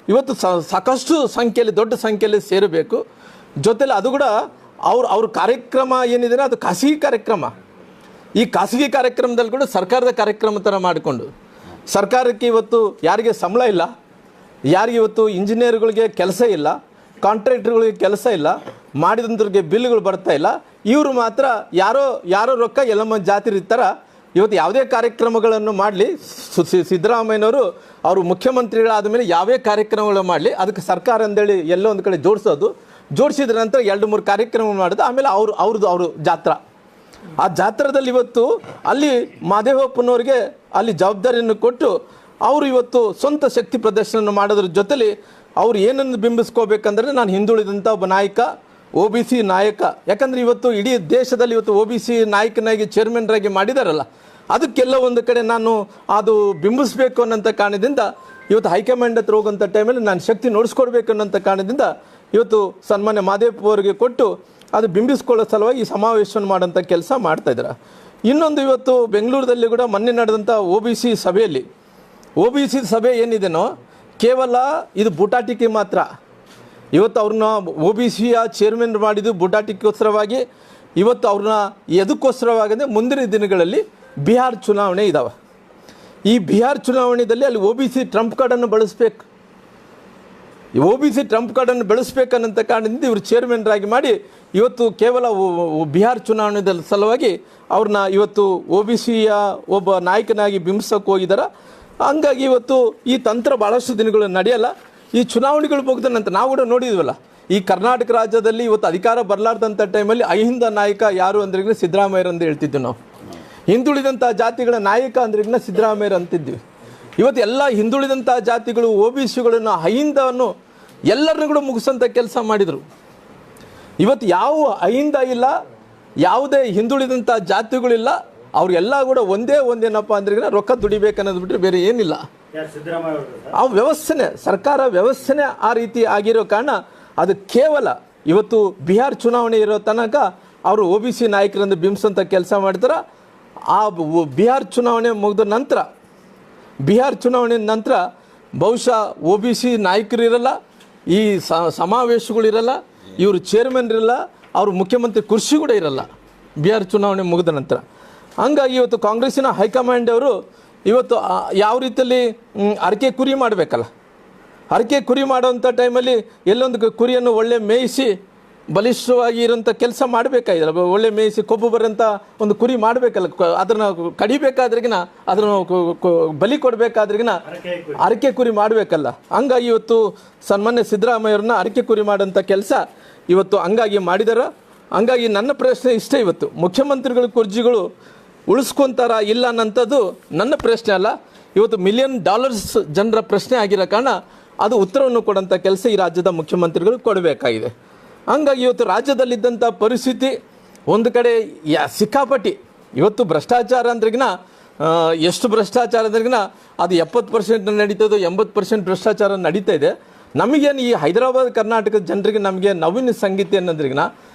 ಇವತ್ತು ಸಾಕಷ್ಟು ಸಂಖ್ಯೆಯಲ್ಲಿ, ದೊಡ್ಡ ಸಂಖ್ಯೆಯಲ್ಲಿ ಸೇರಬೇಕು. ಜೊತೆಲಿ ಅದು ಕೂಡ ಅವ್ರ ಕಾರ್ಯಕ್ರಮ ಏನಿದೆ ಅದು ಖಾಸಗಿ ಕಾರ್ಯಕ್ರಮ. ಈ ಖಾಸಗಿ ಕಾರ್ಯಕ್ರಮದಲ್ಲಿ ಕೂಡ ಸರ್ಕಾರದ ಕಾರ್ಯಕ್ರಮ ಥರ ಮಾಡಿಕೊಂಡು, ಸರ್ಕಾರಕ್ಕೆ ಇವತ್ತು ಯಾರಿಗೆ ಸಂಬಳ ಇಲ್ಲ, ಯಾರಿಗೆ ಇವತ್ತು ಇಂಜಿನಿಯರ್ಗಳಿಗೆ ಕೆಲಸ ಇಲ್ಲ, ಕಾಂಟ್ರಾಕ್ಟರ್ಗಳಿಗೆ ಕೆಲಸ ಇಲ್ಲ, ಮಾಡಿದಂಥವ್ರಿಗೆ ಬಿಲ್ಗಳು ಬರ್ತಾ ಇಲ್ಲ, ಇವರು ಮಾತ್ರ ಯಾರೋ ರೊಕ್ಕ ಎಲ್ಲಮ್ಮ ಜಾತಿ ಇರ್ತಾರ ಇವತ್ತು ಯಾವುದೇ ಕಾರ್ಯಕ್ರಮಗಳನ್ನು ಮಾಡಲಿ, ಸಿದ್ದರಾಮಯ್ಯನವರು ಅವರು ಮುಖ್ಯಮಂತ್ರಿಗಳಾದ ಮೇಲೆ ಯಾವೇ ಕಾರ್ಯಕ್ರಮಗಳು ಮಾಡಲಿ ಅದಕ್ಕೆ ಸರ್ಕಾರ ಅಂದೇಳಿ ಎಲ್ಲೋ ಒಂದು ಕಡೆ ಜೋಡಿಸಿದ ನಂತರ 2-3 ಕಾರ್ಯಕ್ರಮ ಮಾಡೋದು, ಆಮೇಲೆ ಅವರು ಜಾತ್ರಾ. ಆ ಜಾತ್ರಾದಲ್ಲಿ ಇವತ್ತು ಅಲ್ಲಿ ಮಾದೇವಪ್ಪನವ್ರಿಗೆ ಅಲ್ಲಿ ಜವಾಬ್ದಾರಿಯನ್ನು ಕೊಟ್ಟು ಅವರು ಇವತ್ತು ಸ್ವಂತ ಶಕ್ತಿ ಪ್ರದರ್ಶನ ಮಾಡೋದ್ರ ಜೊತೆಲಿ ಅವ್ರು ಏನನ್ನು ಬಿಂಬಿಸ್ಕೋಬೇಕಂದ್ರೆ ನಾನು ಹಿಂದುಳಿದಂಥ ಒಬ್ಬ ನಾಯಕ, OBC ನಾಯಕ. ಯಾಕಂದರೆ ಇವತ್ತು ಇಡೀ ದೇಶದಲ್ಲಿ ಇವತ್ತು OBC ನಾಯಕನಾಗಿ ಚೇರ್ಮನ್ರಾಗಿ ಮಾಡಿದಾರಲ್ಲ, ಅದಕ್ಕೆಲ್ಲ ಒಂದು ಕಡೆ ನಾನು ಅದು ಬಿಂಬಿಸ್ಬೇಕು ಅನ್ನೋಂಥ ಕಾರಣದಿಂದ ಇವತ್ತು ಹೈಕಮಾಂಡ್ ಹತ್ರ ಹೋಗೋಂಥ ಟೈಮಲ್ಲಿ ನಾನು ಶಕ್ತಿ ನೋಡಿಸ್ಕೊಡ್ಬೇಕು ಅನ್ನೋಂಥ ಕಾರಣದಿಂದ ಇವತ್ತು ಸನ್ಮಾನ್ಯ ಮಾದೇವಪ್ಪ ಅವರಿಗೆ ಕೊಟ್ಟು ಅದು ಬಿಂಬಿಸ್ಕೊಳ್ಳೋ ಸಲುವಾಗಿ ಈ ಸಮಾವೇಶವನ್ನು ಮಾಡೋಂಥ ಕೆಲಸ ಮಾಡ್ತಾಯಿದ್ದಾರೆ. ಇನ್ನೊಂದು ಇವತ್ತು ಬೆಂಗಳೂರಲ್ಲಿ ಕೂಡ ಮೊನ್ನೆ ನಡೆದಂಥ OBC ಸಭೆಯಲ್ಲಿ OBC ಸಭೆ ಏನಿದೆನೋ ಕೇವಲ ಇದು ಬೂಟಾಟಿಕೆ ಮಾತ್ರ. ಇವತ್ತು ಅವ್ರನ್ನ OBCಯ ಚೇರ್ಮನ್ ಮಾಡಿದ್ದು ಬೂಟಾಟಿಕೋಸ್ಕರವಾಗಿ, ಇವತ್ತು ಅವ್ರನ್ನ ಎದಕ್ಕೋಸ್ಕರವಾಗಂದರೆ ಮುಂದಿನ ದಿನಗಳಲ್ಲಿ ಬಿಹಾರ್ ಚುನಾವಣೆ ಇದ್ದಾವೆ. ಈ ಬಿಹಾರ್ ಚುನಾವಣೆಯಲ್ಲಿ ಅಲ್ಲಿ OBC ಟ್ರಂಪ್ ಕಾರ್ಡನ್ನು ಬಳಸಬೇಕು, OBC ಟ್ರಂಪ್ ಕಾರ್ಡನ್ನು ಬೆಳೆಸ್ಬೇಕನ್ನಂಥ ಕಾರಣದಿಂದ ಇವರು ಚೇರ್ಮನ್ರಾಗಿ ಮಾಡಿ ಇವತ್ತು ಕೇವಲ ಬಿಹಾರ್ ಚುನಾವಣೆದ ಸಲುವಾಗಿ ಅವ್ರನ್ನ ಇವತ್ತು OBCಯ ಒಬ್ಬ ನಾಯಕನಾಗಿ ಬಿಂಬಿಸೋಕೆ ಹೋಗಿದ್ದಾರೆ. ಹಂಗಾಗಿ ಇವತ್ತು ಈ ತಂತ್ರ ಭಾಳಷ್ಟು ದಿನಗಳು ನಡೆಯಲ್ಲ. ಈ ಚುನಾವಣೆಗಳು ಮುಗಿದ ನಂತರ ನಾವು ಕೂಡ ನೋಡಿದ್ವಲ್ಲ, ಈ ಕರ್ನಾಟಕ ರಾಜ್ಯದಲ್ಲಿ ಇವತ್ತು ಅಧಿಕಾರ ಬರಲಾರ್ದಂಥ ಟೈಮಲ್ಲಿ ಅಹಿಂದ ನಾಯಕ ಯಾರು ಅಂದ್ರಿಗೂ ಸಿದ್ದರಾಮಯ್ಯರು ಅಂತ ಹೇಳ್ತಿದ್ವಿ ನಾವು. ಹಿಂದುಳಿದಂಥ ಜಾತಿಗಳ ನಾಯಕ ಅಂದ್ರಿಗೂ ಸಿದ್ದರಾಮಯ್ಯರು ಅಂತಿದ್ವಿ. ಇವತ್ತು ಎಲ್ಲ ಹಿಂದುಳಿದಂಥ ಜಾತಿಗಳು OBCಗಳನ್ನು ಅಹಿಂದವನ್ನು ಎಲ್ಲರನ್ನೂ ಕೂಡ ಮುಗಿಸೋಂಥ ಕೆಲಸ ಮಾಡಿದರು. ಇವತ್ತು ಯಾವ ಅಹಿಂದ ಇಲ್ಲ, ಯಾವುದೇ ಹಿಂದುಳಿದಂಥ ಜಾತಿಗಳಿಲ್ಲ, ಅವ್ರಿಗೆಲ್ಲ ಕೂಡ ಒಂದೇನಪ್ಪ ಅಂದ್ರೆ ರೊಕ್ಕ ದುಡಿಬೇಕನ್ನೋದು ಬಿಟ್ಟರೆ ಬೇರೆ ಏನಿಲ್ಲ. ಆ ವ್ಯವಸ್ಥೆನೇ, ಸರ್ಕಾರ ವ್ಯವಸ್ಥೆನೇ ಆ ರೀತಿ ಆಗಿರೋ ಕಾರಣ ಅದು ಕೇವಲ ಇವತ್ತು ಬಿಹಾರ್ ಚುನಾವಣೆ ಇರೋ ತನಕ ಅವರು OBC ನಾಯಕರನ್ನು ಬಿಂಬಿಸೋಂಥ ಕೆಲಸ ಮಾಡ್ತಾರೆ. ಆ ಬಿಹಾರ್ ಚುನಾವಣೆ ಮುಗಿದ ನಂತರ ಬಹುಶಃ OBC ನಾಯಕರು ಇರಲ್ಲ, ಈ ಸಮಾವೇಶಗಳಿರಲ್ಲ, ಇವರು ಚೇರ್ಮನ್ ಇರಲ್ಲ, ಅವರು ಮುಖ್ಯಮಂತ್ರಿ ಕುರ್ಚಿ ಕೂಡ ಇರಲ್ಲ ಬಿಹಾರ್ ಚುನಾವಣೆ ಮುಗಿದ ನಂತರ. ಹಂಗಾಗಿ ಇವತ್ತು ಕಾಂಗ್ರೆಸ್ಸಿನ ಹೈಕಮಾಂಡ್ ಅವರು ಇವತ್ತು ಯಾವ ರೀತಿಯಲ್ಲಿ ಅರಕೆ ಕುರಿ ಮಾಡಬೇಕಲ್ಲ, ಅರಕೆ ಕುರಿ ಮಾಡೋವಂಥ ಟೈಮಲ್ಲಿ ಎಲ್ಲೊಂದು ಕುರಿಯನ್ನು ಒಳ್ಳೆ ಮೇಯಿಸಿ ಬಲಿಷ್ಠವಾಗಿ ಇರೋಂಥ ಕೆಲಸ ಮಾಡಬೇಕಾಗಿಲ್ಲ. ಒಳ್ಳೆ ಮೇಯಿಸಿ ಕೊಬ್ಬು ಬರೋಂಥ ಒಂದು ಕುರಿ ಮಾಡಬೇಕಲ್ಲ, ಅದನ್ನು ಕಡಿಬೇಕಾದ್ರಿಗಿನ ಅದನ್ನು ಬಲಿ ಕೊಡಬೇಕಾದ್ರಿಗಿನ ಅರಕೆ ಕುರಿ ಮಾಡಬೇಕಲ್ಲ. ಹಂಗಾಗಿ ಇವತ್ತು ಸನ್ಮಾನ್ಯ ಸಿದ್ದರಾಮಯ್ಯವ್ರನ್ನ ಅರಕೆ ಕುರಿ ಮಾಡೋಂಥ ಕೆಲಸ ಇವತ್ತು ಹಂಗಾಗಿ ಮಾಡಿದಾರೆ. ಹಂಗಾಗಿ ನನ್ನ ಪ್ರಶ್ನೆ ಇಷ್ಟೇ, ಇವತ್ತು ಮುಖ್ಯಮಂತ್ರಿಗಳ ಕುರ್ಜಿಗಳು ಉಳಿಸ್ಕೊತಾರ ಇಲ್ಲ ಅನ್ನೋಂಥದ್ದು ನನ್ನ ಪ್ರಶ್ನೆ ಅಲ್ಲ, ಇವತ್ತು $1 ಮಿಲಿಯನ್ ಜನರ ಪ್ರಶ್ನೆ ಆಗಿರೋ ಕಾರಣ ಅದು ಉತ್ತರವನ್ನು ಕೊಡೋಂಥ ಕೆಲಸ ಈ ರಾಜ್ಯದ ಮುಖ್ಯಮಂತ್ರಿಗಳು ಕೊಡಬೇಕಾಗಿದೆ. ಹಂಗಾಗಿ ಇವತ್ತು ರಾಜ್ಯದಲ್ಲಿದ್ದಂಥ ಪರಿಸ್ಥಿತಿ ಒಂದು ಕಡೆ ಸಿಕ್ಕಾಪಟ್ಟಿ ಇವತ್ತು ಭ್ರಷ್ಟಾಚಾರ ಅಂದ್ರಿಗಿನ ಎಷ್ಟು ಭ್ರಷ್ಟಾಚಾರ ಅಂದ್ರಿಗಿನ ಅದು 70% ನಡೀತದೋ 80% ಭ್ರಷ್ಟಾಚಾರ ನಡೀತಾ ಇದೆ. ನಮಗೇನು ಈ ಹೈದರಾಬಾದ್ ಕರ್ನಾಟಕದ ಜನರಿಗೆ ನಮಗೆ ನವೀನ ಸಂಗೀತ ಅನ್ನೋದ್ರಿಗಿನ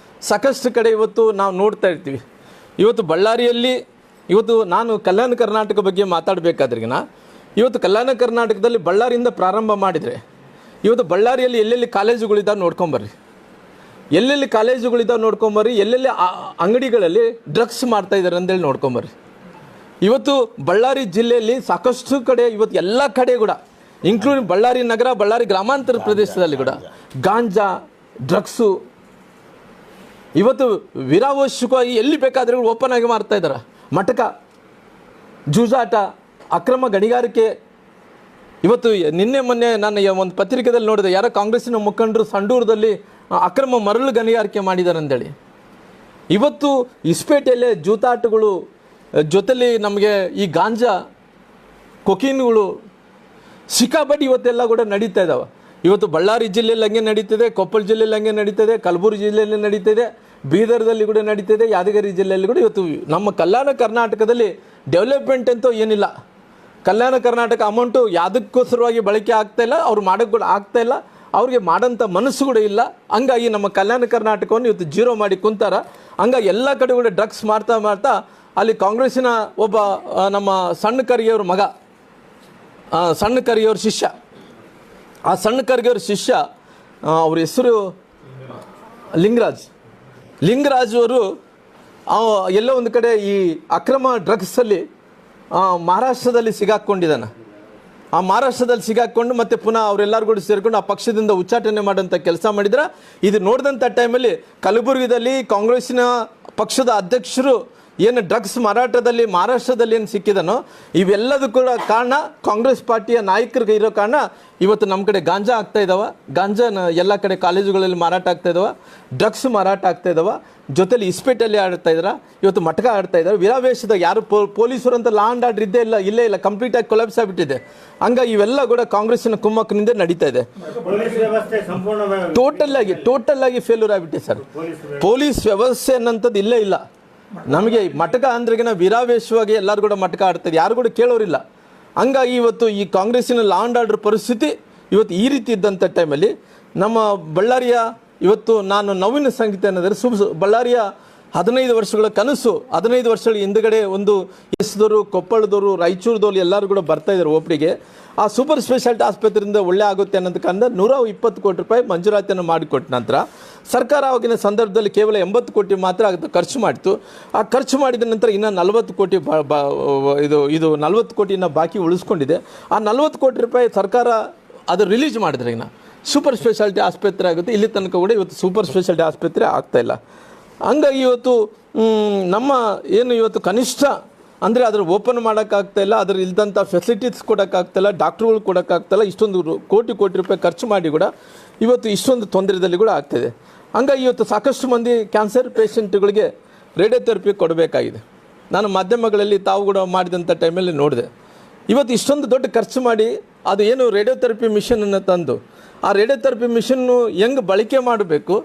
ಸಾಕಷ್ಟು ಕಡೆ ಇವತ್ತು ನಾವು ನೋಡ್ತಾ ಇರ್ತೀವಿ. ಇವತ್ತು ಬಳ್ಳಾರಿಯಲ್ಲಿ ಇವತ್ತು ನಾನು ಕಲ್ಯಾಣ ಕರ್ನಾಟಕ ಬಗ್ಗೆ ಮಾತಾಡಬೇಕಾದ್ರಿಗಿನ ಇವತ್ತು ಕಲ್ಯಾಣ ಕರ್ನಾಟಕದಲ್ಲಿ ಬಳ್ಳಾರಿಯಿಂದ ಪ್ರಾರಂಭ ಮಾಡಿದರೆ ಇವತ್ತು ಬಳ್ಳಾರಿಯಲ್ಲಿ ಎಲ್ಲೆಲ್ಲಿ ಕಾಲೇಜುಗಳಿದ್ದಾವೆ ನೋಡ್ಕೊಂಬರ್ರಿ, ಎಲ್ಲೆಲ್ಲಿ ಕಾಲೇಜುಗಳಿದ್ದಾವೆ ನೋಡ್ಕೊಂಬರ್ರಿ, ಎಲ್ಲೆಲ್ಲಿ ಅಂಗಡಿಗಳಲ್ಲಿ ಡ್ರಗ್ಸ್ ಮಾಡ್ತಾಯಿದ್ದಾರೆ ಅಂತೇಳಿ ನೋಡ್ಕೊಂಬರ್ರಿ. ಇವತ್ತು ಬಳ್ಳಾರಿ ಜಿಲ್ಲೆಯಲ್ಲಿ ಸಾಕಷ್ಟು ಕಡೆ ಇವತ್ತು ಎಲ್ಲ ಕಡೆ ಕೂಡ ಇನ್ಕ್ಲೂಡಿಂಗ್ ಬಳ್ಳಾರಿ ನಗರ, ಬಳ್ಳಾರಿ ಗ್ರಾಮಾಂತರ ಪ್ರದೇಶದಲ್ಲಿ ಕೂಡ ಗಾಂಜಾ, ಡ್ರಗ್ಸು ಇವತ್ತು ವಿರಾವಶ್ಯಕವಾಗಿ ಎಲ್ಲಿ ಬೇಕಾದರೂ ಓಪನ್ ಆಗಿ ಮಾಡ್ತಾ ಇದ್ದಾರೆ. ಮಟಕ, ಜೂಜಾಟ, ಅಕ್ರಮ ಗಣಿಗಾರಿಕೆ. ಇವತ್ತು ನಿನ್ನೆ ಮೊನ್ನೆ ನಾನು ಒಂದು ಪತ್ರಿಕೆಯಲ್ಲಿ ನೋಡಿದೆ, ಯಾರೋ ಕಾಂಗ್ರೆಸ್ಸಿನ ಮುಖಂಡರು ಸಂಡೂರದಲ್ಲಿ ಅಕ್ರಮ ಮರಳು ಗಣಿಗಾರಿಕೆ ಮಾಡಿದ್ದಾರೆ ಅಂತೇಳಿ. ಇವತ್ತು ಇಸ್ಪೇಟೆಯಲ್ಲೇ ಜೂತಾಟಗಳು ಜೊತೆಲಿ ನಮಗೆ ಈ ಗಾಂಜಾ, ಕೊಕೀನ್ಗಳು ಸಿಕ್ಕಾಪಟ್ಟಿ ಇವತ್ತೆಲ್ಲ ಕೂಡ ನಡೀತಾ ಇದ್ದಾವೆ. ಇವತ್ತು ಬಳ್ಳಾರಿ ಜಿಲ್ಲೆಯಲ್ಲಿ ಹಂಗೆ ನಡೀತಿದೆ, ಕೊಪ್ಪಳ ಜಿಲ್ಲೆಯಲ್ಲಿ ಹಂಗೆ ನಡೀತಿದೆ, ಕಲಬುರಗಿ ಜಿಲ್ಲೆಯಲ್ಲಿ ನಡೀತಿದೆ, ಬೀದರ್ದಲ್ಲಿ ಕೂಡ ನಡೀತಿದೆ, ಯಾದಗಿರಿ ಜಿಲ್ಲೆಯಲ್ಲಿ ಕೂಡ. ಇವತ್ತು ನಮ್ಮ ಕಲ್ಯಾಣ ಕರ್ನಾಟಕದಲ್ಲಿ ಡೆವಲಪ್ಮೆಂಟ್ ಅಂತೂ ಏನಿಲ್ಲ. ಕಲ್ಯಾಣ ಕರ್ನಾಟಕ ಅಮೌಂಟು ಯಾವುದಕ್ಕೋಸ್ಕರವಾಗಿ ಬಳಕೆ ಆಗ್ತಾಯಿಲ್ಲ, ಅವ್ರು ಮಾಡೋಕ್ಕೆ ಕೂಡ ಆಗ್ತಾಯಿಲ್ಲ, ಅವ್ರಿಗೆ ಮಾಡೋಂಥ ಮನಸ್ಸು ಕೂಡ ಇಲ್ಲ. ಹಂಗಾಗಿ ನಮ್ಮ ಕಲ್ಯಾಣ ಕರ್ನಾಟಕವನ್ನು ಇವತ್ತು ಜೀರೋ ಮಾಡಿ ಕುಂತಾರ. ಹಂಗಾಗಿ ಎಲ್ಲ ಕಡೆ ಕೂಡ ಡ್ರಗ್ಸ್ ಮಾಡ್ತಾ ಅಲ್ಲಿ ಕಾಂಗ್ರೆಸ್ಸಿನ ಒಬ್ಬ ನಮ್ಮ ಸಣ್ಣ ಕರಿಗೆಯವ್ರ ಮಗ, ಸಣ್ಣ ಕರಿಗೆಯವ್ರ ಶಿಷ್ಯ, ಆ ಸಣ್ಣ ಕರಿಗೆಯವ್ರ ಶಿಷ್ಯ ಅವ್ರ ಹೆಸರು ಲಿಂಗರಾಜ್ ಅವರು ಎಲ್ಲೋ ಒಂದು ಕಡೆ ಈ ಅಕ್ರಮ ಡ್ರಗ್ಸಲ್ಲಿ ಮಹಾರಾಷ್ಟ್ರದಲ್ಲಿ ಸಿಗಾಕ್ಕೊಂಡಿದ್ದಾನೆ. ಆ ಮಹಾರಾಷ್ಟ್ರದಲ್ಲಿ ಸಿಗಾಕ್ಕೊಂಡು ಮತ್ತೆ ಪುನಃ ಅವರೆಲ್ಲರೂ ಕೂಡ ಸೇರಿಕೊಂಡು ಆ ಪಕ್ಷದಿಂದ ಉಚ್ಚಾಟನೆ ಮಾಡೋಂಥ ಕೆಲಸ ಮಾಡಿದ್ರೆ. ಇದು ನೋಡಿದಂಥ ಟೈಮಲ್ಲಿ ಕಲಬುರಗಿದಲ್ಲಿ ಕಾಂಗ್ರೆಸ್ಸಿನ ಪಕ್ಷದ ಅಧ್ಯಕ್ಷರು ಏನು ಡ್ರಗ್ಸ್ ಮಾರಾಟದಲ್ಲಿ ಮಹಾರಾಷ್ಟ್ರದಲ್ಲಿ ಏನು ಸಿಕ್ಕಿದನೋ ಇವೆಲ್ಲದೂ ಕೂಡ ಕಾರಣ ಕಾಂಗ್ರೆಸ್ ಪಾರ್ಟಿಯ ನಾಯಕರಿಗೆ ಇರೋ ಕಾರಣ ಇವತ್ತು ನಮ್ಮ ಕಡೆ ಗಾಂಜಾ ಆಗ್ತಾ ಇದ್ದಾವೆ, ಗಾಂಜಾನ ಎಲ್ಲ ಕಡೆ ಕಾಲೇಜುಗಳಲ್ಲಿ ಮಾರಾಟ ಆಗ್ತಾ ಇದ್ದಾವೆ, ಡ್ರಗ್ಸ್ ಮಾರಾಟ ಆಗ್ತಾ ಇದ್ದಾವೆ, ಜೊತೆಲಿ ಇಸ್ಪೇಟಲ್ಲಿ ಆಡ್ತಾ ಇದ್ದಾರೆ, ಇವತ್ತು ಮಟಕ ಆಡ್ತಾ ಇದ್ದಾರೆ. ವಿರಾವೇಶದಾಗ ಯಾರು ಪೊಲೀಸರು ಅಂತ ಲಾ ಆ್ಯಂಡ್ ಆರ್ಡರ್ ಇಲ್ಲೇ ಇಲ್ಲ, ಕಂಪ್ಲೀಟಾಗಿ ಕೊಲಾಪ್ಸ್ ಆಗಿಬಿಟ್ಟಿದೆ. ಹಂಗಾಗಿ ಇವೆಲ್ಲ ಕೂಡ ಕಾಂಗ್ರೆಸ್ಸಿನ ಕುಮ್ಮಕ್ಕಿನಿಂದ ನಡೀತಾ ಇದೆ. ಟೋಟಲ್ ಆಗಿ ಫೇಲ್ಯೂರ್ ಆಗಿಬಿಟ್ಟಿದೆ ಸರ್. ಪೊಲೀಸ್ ವ್ಯವಸ್ಥೆ ಅನ್ನೋಂಥದ್ದು ಇಲ್ಲೇ ಇಲ್ಲ. ನಮಗೆ ಮಟಕ ಅಂದ್ರೆಗಿನ ವಿರಾವೇಶವಾಗಿ ಎಲ್ಲರೂ ಕೂಡ ಮಟಕ ಆಡ್ತಾರೆ, ಯಾರು ಕೂಡ ಕೇಳೋರಿಲ್ಲ. ಹಂಗಾಗಿ ಇವತ್ತು ಈ ಕಾಂಗ್ರೆಸ್ಸಿನ ಲಾ ಆ್ಯಂಡ್ ಆರ್ಡರ್ ಪರಿಸ್ಥಿತಿ ಇವತ್ತು ಈ ರೀತಿ ಇದ್ದಂಥ ಟೈಮಲ್ಲಿ ನಮ್ಮ ಬಳ್ಳಾರಿಯ ಇವತ್ತು ನಾನು ನವೀನ ಸಂಗೀತ ಅನ್ನೋದ್ರೆ ಬಳ್ಳಾರಿಯ 15 ವರ್ಷಗಳ ಕನಸು, 15 ವರ್ಷಗಳ ಹಿಂದುಗಡೆ ಒಂದು ಎಸ್ದವರು, ಕೊಪ್ಪಳದವರು, ರಾಯಚೂರದವರು ಎಲ್ಲರೂ ಕೂಡ ಬರ್ತಾ ಇದ್ದಾರೆ ಒಬ್ಬರಿಗೆ. ಆ ಸೂಪರ್ ಸ್ಪೆಷಾಲಿಟಿ ಆಸ್ಪತ್ರೆಯಿಂದ ಒಳ್ಳೆ ಆಗುತ್ತೆ ಅನ್ನೋದು ಕಾರಣ 120 ಕೋಟಿ ರೂಪಾಯಿ ಮಂಜೂರಾತಿಯನ್ನು ಮಾಡಿಕೊಟ್ಟ ನಂತರ ಸರ್ಕಾರ ಆವಾಗಿನ ಸಂದರ್ಭದಲ್ಲಿ ಕೇವಲ 80 ಕೋಟಿ ಮಾತ್ರ ಅದಕ್ಕೆ ಖರ್ಚು ಮಾಡಿತು. ಆ ಖರ್ಚು ಮಾಡಿದ ನಂತರ ಇನ್ನು 40 ಕೋಟಿ ಇದು 40 ಕೋಟಿನ ಬಾಕಿ ಉಳಿಸ್ಕೊಂಡಿದೆ. ಆ 40 ಕೋಟಿ ರೂಪಾಯಿ ಸರ್ಕಾರ ಅದು ರಿಲೀಸ್ ಮಾಡಿದ್ರೆ ಇನ್ನು ಸೂಪರ್ ಸ್ಪೆಷಾಲಿಟಿ ಆಸ್ಪತ್ರೆ ಆಗುತ್ತೆ. ಇಲ್ಲಿ ತನಕ ಕೂಡ ಇವತ್ತು ಸೂಪರ್ ಸ್ಪೆಷಾಲಿಟಿ ಆಸ್ಪತ್ರೆ ಆಗ್ತಾಯಿಲ್ಲ. ಹಂಗಾಗಿ ಇವತ್ತು ನಮ್ಮ ಏನು ಇವತ್ತು ಕನಿಷ್ಠ ಅಂದರೆ ಅದ್ರ ಓಪನ್ ಮಾಡೋಕ್ಕಾಗ್ತಾಯಿಲ್ಲ, ಅದ್ರ ಇಲ್ದಂಥ ಫೆಸಿಲಿಟೀಸ್ ಕೊಡೋಕ್ಕಾಗ್ತಾಯಿಲ್ಲ, ಡಾಕ್ಟ್ರುಗಳು ಕೊಡೋಕ್ಕಾಗ್ತಾಯಿಲ್ಲ. ಇಷ್ಟೊಂದು ಕೋಟಿ ರೂಪಾಯಿ ಖರ್ಚು ಮಾಡಿ ಕೂಡ ಇವತ್ತು ಇಷ್ಟೊಂದು ತೊಂದರೆದಲ್ಲಿ ಕೂಡ ಆಗ್ತಾಯಿದೆ. ಹಂಗಾಗಿ ಇವತ್ತು ಸಾಕಷ್ಟು ಮಂದಿ ಕ್ಯಾನ್ಸರ್ ಪೇಷಂಟ್ಗಳಿಗೆ ರೇಡಿಯೋಥೆರಪಿ ಕೊಡಬೇಕಾಗಿದೆ. ನಾನು ಮಾಧ್ಯಮಗಳಲ್ಲಿ ತಾವು ಕೂಡ ಮಾಡಿದಂಥ ಟೈಮಲ್ಲಿ ನೋಡಿದೆ. ಇವತ್ತು ಇಷ್ಟೊಂದು ದೊಡ್ಡ ಖರ್ಚು ಮಾಡಿ ಅದು ಏನು ರೇಡಿಯೋಥೆರಪಿ ಮಿಷನನ್ನು ತಂದು ಆ ರೇಡಿಯೋಥೆರಪಿ ಮಿಷನ್ನು ಹೆಂಗೆ ಬಳಕೆ ಮಾಡಬೇಕು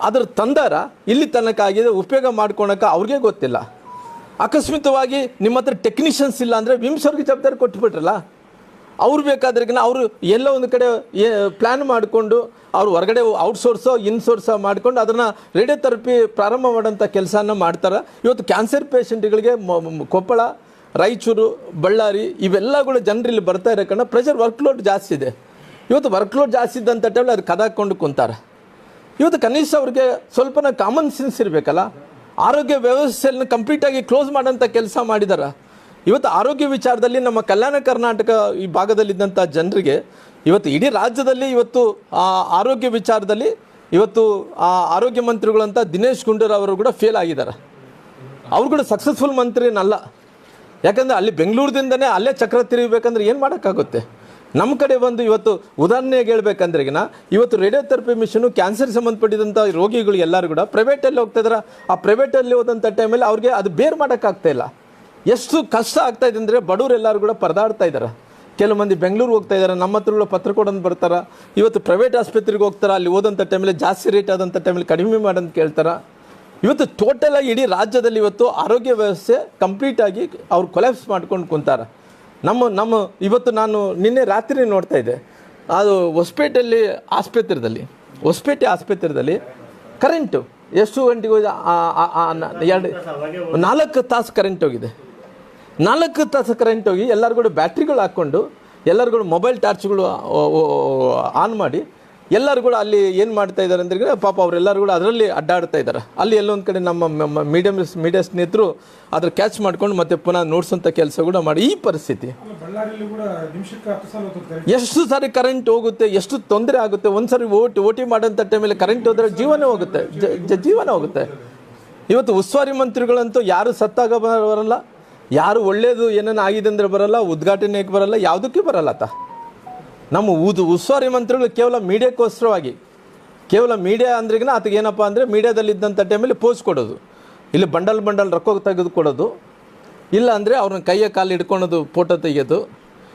ಅದ್ರ ತಂದಾರ ಇಲ್ಲಿ ತನಕ ಆಗಿದೆ, ಉಪಯೋಗ ಮಾಡ್ಕೊಳಕ್ಕೆ ಅವ್ರಿಗೆ ಗೊತ್ತಿಲ್ಲ. ಅಕಸ್ಮಿತವಾಗಿ ನಿಮ್ಮ ಹತ್ರ ಟೆಕ್ನಿಷಿಯನ್ಸ್ ಇಲ್ಲ ಅಂದರೆ ವಿಮ್ಸ್ ಅವ್ರಿಗೆ ಜವಾಬ್ದಾರಿ ಕೊಟ್ಟುಬಿಟ್ರಲ್ಲ. ಅವ್ರು ಬೇಕಾದ್ರಿಗಿನ ಅವರು ಎಲ್ಲೋ ಒಂದು ಕಡೆ ಪ್ಲ್ಯಾನ್ ಮಾಡಿಕೊಂಡು ಅವ್ರು ಹೊರಗಡೆ ಔಟ್ಸೋರ್ಸೋ ಇನ್ಸೋರ್ಸೋ ಮಾಡ್ಕೊಂಡು ಅದನ್ನು ರೇಡಿಯೋಥೆರಪಿ ಪ್ರಾರಂಭ ಮಾಡೋಂಥ ಕೆಲಸನ ಮಾಡ್ತಾರೆ. ಇವತ್ತು ಕ್ಯಾನ್ಸರ್ ಪೇಷಂಟ್ಗಳಿಗೆ ಕೊಪ್ಪಳ, ರಾಯಚೂರು, ಬಳ್ಳಾರಿ ಇವೆಲ್ಲ ಕೂಡ ಜನರಲ್ಲಿ ಬರ್ತಾ ಇರೋ ಕಾರಣ ಪ್ರೆಷರ್ ವರ್ಕ್ಲೋಡ್ ಜಾಸ್ತಿ ಇದೆ. ಇವತ್ತು ವರ್ಕ್ಲೋಡ್ ಜಾಸ್ತಿ ಇದ್ದಂಥ ಟೈಮಲ್ಲಿ ಅದು ಕದಾಕೊಂಡು ಕುಂತಾರೆ. ಇವತ್ತು ಕನಿಷ್ಠ ಅವ್ರಿಗೆ ಸ್ವಲ್ಪನ ಕಾಮನ್ ಸೆನ್ಸ್ ಇರಬೇಕಲ್ಲ. ಆರೋಗ್ಯ ವ್ಯವಸ್ಥೆಯನ್ನು ಕಂಪ್ಲೀಟಾಗಿ ಕ್ಲೋಸ್ ಮಾಡೋಂಥ ಕೆಲಸ ಮಾಡಿದ್ದಾರೆ. ಇವತ್ತು ಆರೋಗ್ಯ ವಿಚಾರದಲ್ಲಿ ನಮ್ಮ ಕಲ್ಯಾಣ ಕರ್ನಾಟಕ ಈ ಭಾಗದಲ್ಲಿದ್ದಂಥ ಜನರಿಗೆ ಇವತ್ತು ಇಡೀ ರಾಜ್ಯದಲ್ಲಿ ಇವತ್ತು ಆರೋಗ್ಯ ವಿಚಾರದಲ್ಲಿ ಇವತ್ತು ಆರೋಗ್ಯ ಮಂತ್ರಿಗಳಂತ ದಿನೇಶ್ ಗುಂಡೂರಾವ್ ಅವರು ಕೂಡ ಫೇಲ್ ಆಗಿದ್ದಾರೆ. ಅವ್ರು ಕೂಡ ಸಕ್ಸಸ್ಫುಲ್ ಮಂತ್ರಿನಲ್ಲ. ಯಾಕಂದರೆ ಅಲ್ಲಿ ಬೆಂಗಳೂರಿನಿಂದನೇ ಅಲ್ಲೇ ಚಕ್ರ ತಿರುಗಬೇಕಂದ್ರೆ ಏನು ಮಾಡೋಕ್ಕಾಗುತ್ತೆ? ನಮ್ಮ ಕಡೆ ಬಂದು ಇವತ್ತು ಉದಾಹರಣೆಗೆ ಹೇಳ್ಬೇಕಂದ್ರೆಗಿನ ಇವತ್ತು ರೇಡಿಯೋಥೆರಪಿ ಮಿಷನು ಕ್ಯಾನ್ಸರ್ ಸಂಬಂಧಪಟ್ಟಿದಂಥ ರೋಗಿಗಳು ಎಲ್ಲರೂ ಕೂಡ ಪ್ರೈವೇಟಲ್ಲಿ ಹೋಗ್ತಾ ಇದ್ದಾರೆ. ಆ ಪ್ರೈವೇಟಲ್ಲಿ ಹೋದಂಥ ಟೈಮಲ್ಲಿ ಅವ್ರಿಗೆ ಅದು ಬೇರ್ ಮಾಡೋಕ್ಕಾಗ್ತಾಯಿಲ್ಲ. ಎಷ್ಟು ಕಷ್ಟ ಆಗ್ತಾಯಿದೆ ಅಂದರೆ ಬಡವರೆಲ್ಲರೂ ಕೂಡ ಪರದಾಡ್ತಾ ಇದ್ದಾರೆ. ಕೆಲವು ಮಂದಿ ಬೆಂಗಳೂರು ಹೋಗ್ತಾ ಇದ್ದಾರೆ, ನಮ್ಮ ಹತ್ರ ಕೂಡ ಪತ್ರ ಕೊಡೋದು ಬರ್ತಾರೆ. ಇವತ್ತು ಪ್ರೈವೇಟ್ ಆಸ್ಪತ್ರೆಗೆ ಹೋಗ್ತಾರೆ, ಅಲ್ಲಿ ಹೋದಂಥ ಟೈಮಲ್ಲಿ ಜಾಸ್ತಿ ರೇಟ್ ಆದಂಥ ಟೈಮಲ್ಲಿ ಕಡಿಮೆ ಮಾಡೋದು ಕೇಳ್ತಾರೆ. ಇವತ್ತು ಟೋಟಲಾಗಿ ಇಡೀ ರಾಜ್ಯದಲ್ಲಿ ಇವತ್ತು ಆರೋಗ್ಯ ವ್ಯವಸ್ಥೆ ಕಂಪ್ಲೀಟಾಗಿ ಅವ್ರು ಕೊಲ್ಯಾಪ್ಸ್ ಮಾಡ್ಕೊಂಡು ಕುಂತಾರೆ. ನಮ್ಮ ಇವತ್ತು ನಾನು ನಿನ್ನೆ ರಾತ್ರಿ ನೋಡ್ತಾ ಇದ್ದೆ, ಅದು ಹೊಸಪೇಟೆ ಆಸ್ಪತ್ರೆಯಲ್ಲಿ ಕರೆಂಟು ಎಷ್ಟು ಗಂಟೆಗೆ ಹೋಗಿ 4 ತಾಸು ಕರೆಂಟ್ ಹೋಗಿದೆ. 4 ತಾಸು ಕರೆಂಟ್ ಹೋಗಿ ಎಲ್ಲರೂ ಕೂಡ ಬ್ಯಾಟ್ರಿಗಳು ಹಾಕ್ಕೊಂಡು ಎಲ್ಲರೂ ಕೂಡ ಮೊಬೈಲ್ ಟಾರ್ಚ್ಗಳು ಆನ್ ಮಾಡಿ ಎಲ್ಲರೂ ಕೂಡ ಅಲ್ಲಿ ಏನು ಮಾಡ್ತಾ ಇದ್ದಾರೆ ಅಂದ್ರೆ ಪಾಪ ಅವರೆಲ್ಲರೂ ಕೂಡ ಅದರಲ್ಲಿ ಅಡ್ಡಾಡ್ತಾ ಇದ್ದಾರೆ. ಅಲ್ಲಿ ಎಲ್ಲೊಂದು ಕಡೆ ನಮ್ಮ ಮೀಡಿಯಾ ಸ್ನೇಹಿತರು ಅದ್ರ ಕ್ಯಾಚ್ ಮಾಡ್ಕೊಂಡು ಮತ್ತೆ ಪುನಃ ನೋಡ್ಸೋಂಥ ಕೆಲಸ ಕೂಡ ಮಾಡಿ ಈ ಪರಿಸ್ಥಿತಿ. ಎಷ್ಟು ಸಾರಿ ಕರೆಂಟ್ ಹೋಗುತ್ತೆ, ಎಷ್ಟು ತೊಂದರೆ ಆಗುತ್ತೆ. ಒಂದ್ಸರಿ ಓಟಿ ಮಾಡೋಂಥ ಟೈಮಲ್ಲಿ ಕರೆಂಟ್ ಹೋದರೆ ಜೀವನ ಹೋಗುತ್ತೆ. ಇವತ್ತು ಉಸ್ತುವಾರಿ ಮಂತ್ರಿಗಳಂತೂ ಯಾರು ಸತ್ತಾಗ ಬರಲ್ಲ, ಯಾರು ಒಳ್ಳೇದು ಏನೇನು ಆಗಿದೆ ಅಂದರೆ ಬರಲ್ಲ, ಉದ್ಘಾಟನೆಗೆ ಬರಲ್ಲ, ಯಾವುದಕ್ಕೆ ಬರಲ್ಲ. ನಮ್ಮ ಉಸ್ತುವಾರಿ ಮಂತ್ರಿಗಳು ಕೇವಲ ಮೀಡಿಯಾಕ್ಕೋಸ್ಕರವಾಗಿ, ಕೇವಲ ಮೀಡಿಯಾ ಅಂದ್ರೆಗಿನ ಆತಗೆ ಏನಪ್ಪ ಅಂದರೆ ಮೀಡಿಯಾದಲ್ಲಿದ್ದಂಥ ಟೈಮಲ್ಲಿ ಪೋಸ್ ಕೊಡೋದು, ಇಲ್ಲಿ ಬಂಡಲ್ ರೊಕ್ಕ ತೆಗೆದುಕೊಡೋದು, ಇಲ್ಲ ಅಂದರೆ ಅವ್ರನ್ನ ಕೈಯ ಕಾಲು ಹಿಡ್ಕೊಳೋದು, ಫೋಟೋ ತೆಗೆಯೋದು,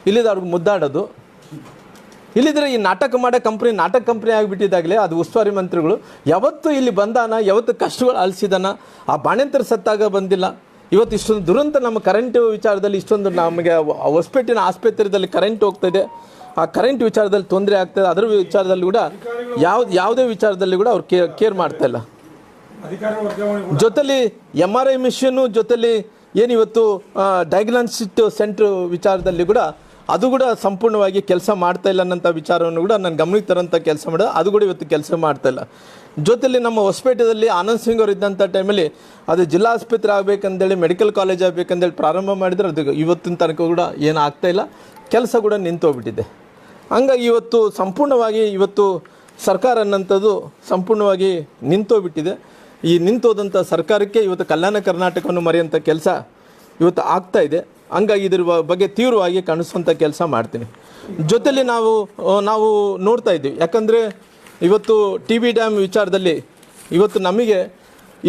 ಇಲ್ಲಿದ್ದು ಅವ್ರಿಗೆ ಮುದ್ದಾಡೋದು. ಇಲ್ಲಿದ್ರೆ ಈ ನಾಟಕ ಕಂಪ್ನಿ ಆಗಿಬಿಟ್ಟಿದ್ದಾಗಲೇ ಅದು ಉಸ್ತುವಾರಿ ಮಂತ್ರಿಗಳು ಯಾವತ್ತು ಇಲ್ಲಿ ಬಂದಾನ, ಯಾವತ್ತು ಕಷ್ಟಗಳು ಅಳಿಸಿದಾನ, ಆ ಬಾಣಂತರ ಸತ್ತಾಗ ಬಂದಿಲ್ಲ. ಇವತ್ತು ಇಷ್ಟೊಂದು ದುರಂತ ನಮ್ಮ ಕರೆಂಟ್ ವಿಚಾರದಲ್ಲಿ ಇಷ್ಟೊಂದು ನಮಗೆ ಹೊಸಪೇಟಿನ ಆಸ್ಪತ್ರೆಯಲ್ಲಿ ಕರೆಂಟ್ ಹೋಗ್ತಾಯಿದೆ. ಆ ಕರೆಂಟ್ ವಿಚಾರದಲ್ಲಿ ತೊಂದರೆ ಆಗ್ತದೆ. ಅದರ ವಿಚಾರದಲ್ಲಿ ಕೂಡ ಯಾವುದೇ ವಿಚಾರದಲ್ಲಿ ಕೂಡ ಅವ್ರು ಕೇರ್ ಮಾಡ್ತಾ ಇಲ್ಲ. ಜೊತೆಲಿ MRI ಮಿಷನ್ನು, ಜೊತೆಲಿ ಏನಿವತ್ತು ಡಯಾಗ್ನಾಸ್ಟಿಕ್ ಸೆಂಟ್ರ್ ವಿಚಾರದಲ್ಲಿ ಕೂಡ ಅದು ಕೂಡ ಸಂಪೂರ್ಣವಾಗಿ ಕೆಲಸ ಮಾಡ್ತಾ ಇಲ್ಲ ಅನ್ನೋಂಥ ವಿಚಾರವನ್ನು ಕೂಡ ನಾನು ಗಮನಕ್ಕೆ ತರೋಂಥ ಕೆಲಸ ಮಾಡೋದು, ಅದು ಕೂಡ ಇವತ್ತು ಕೆಲಸ ಮಾಡ್ತಾ ಇಲ್ಲ. ಜೊತೆಲಿ ನಮ್ಮ ಹೊಸಪೇಟೆಯಲ್ಲಿ ಆನಂದ್ ಸಿಂಗ್ ಅವರು ಇದ್ದಂಥ ಟೈಮಲ್ಲಿ ಅದು ಜಿಲ್ಲಾ ಆಸ್ಪತ್ರೆ ಆಗಬೇಕಂದೇಳಿ, ಮೆಡಿಕಲ್ ಕಾಲೇಜ್ ಆಗಬೇಕಂದೇಳಿ ಪ್ರಾರಂಭ ಮಾಡಿದ್ರೆ ಅದು ಇವತ್ತಿನ ತನಕ ಕೂಡ ಏನು ಆಗ್ತಾಯಿಲ್ಲ, ಕೆಲಸ ಕೂಡ ನಿಂತೋಗ್ಬಿಟ್ಟಿದೆ. ಹಂಗಾಗಿ ಇವತ್ತು ಸಂಪೂರ್ಣವಾಗಿ ಇವತ್ತು ಸರ್ಕಾರ ಅನ್ನೋಂಥದ್ದು ಸಂಪೂರ್ಣವಾಗಿ ನಿಂತೋಗ್ಬಿಟ್ಟಿದೆ. ಈ ನಿಂತೋದಂಥ ಸರ್ಕಾರಕ್ಕೆ ಇವತ್ತು ಕಲ್ಯಾಣ ಕರ್ನಾಟಕವನ್ನು ಮರೆಯುವಂಥ ಕೆಲಸ ಇವತ್ತು ಆಗ್ತಾ ಇದೆ. ಹಂಗಾಗಿ ಇದ್ರ ಬಗ್ಗೆ ತೀವ್ರವಾಗಿ ಕಾಣಿಸುವಂಥ ಕೆಲಸ ಮಾಡ್ತೀನಿ. ಜೊತೆಲಿ ನಾವು ನೋಡ್ತಾ ಇದ್ದೀವಿ, ಯಾಕಂದರೆ ಇವತ್ತು ಟಿ ಬಿ ಡ್ಯಾಮ್ ವಿಚಾರದಲ್ಲಿ ಇವತ್ತು ನಮಗೆ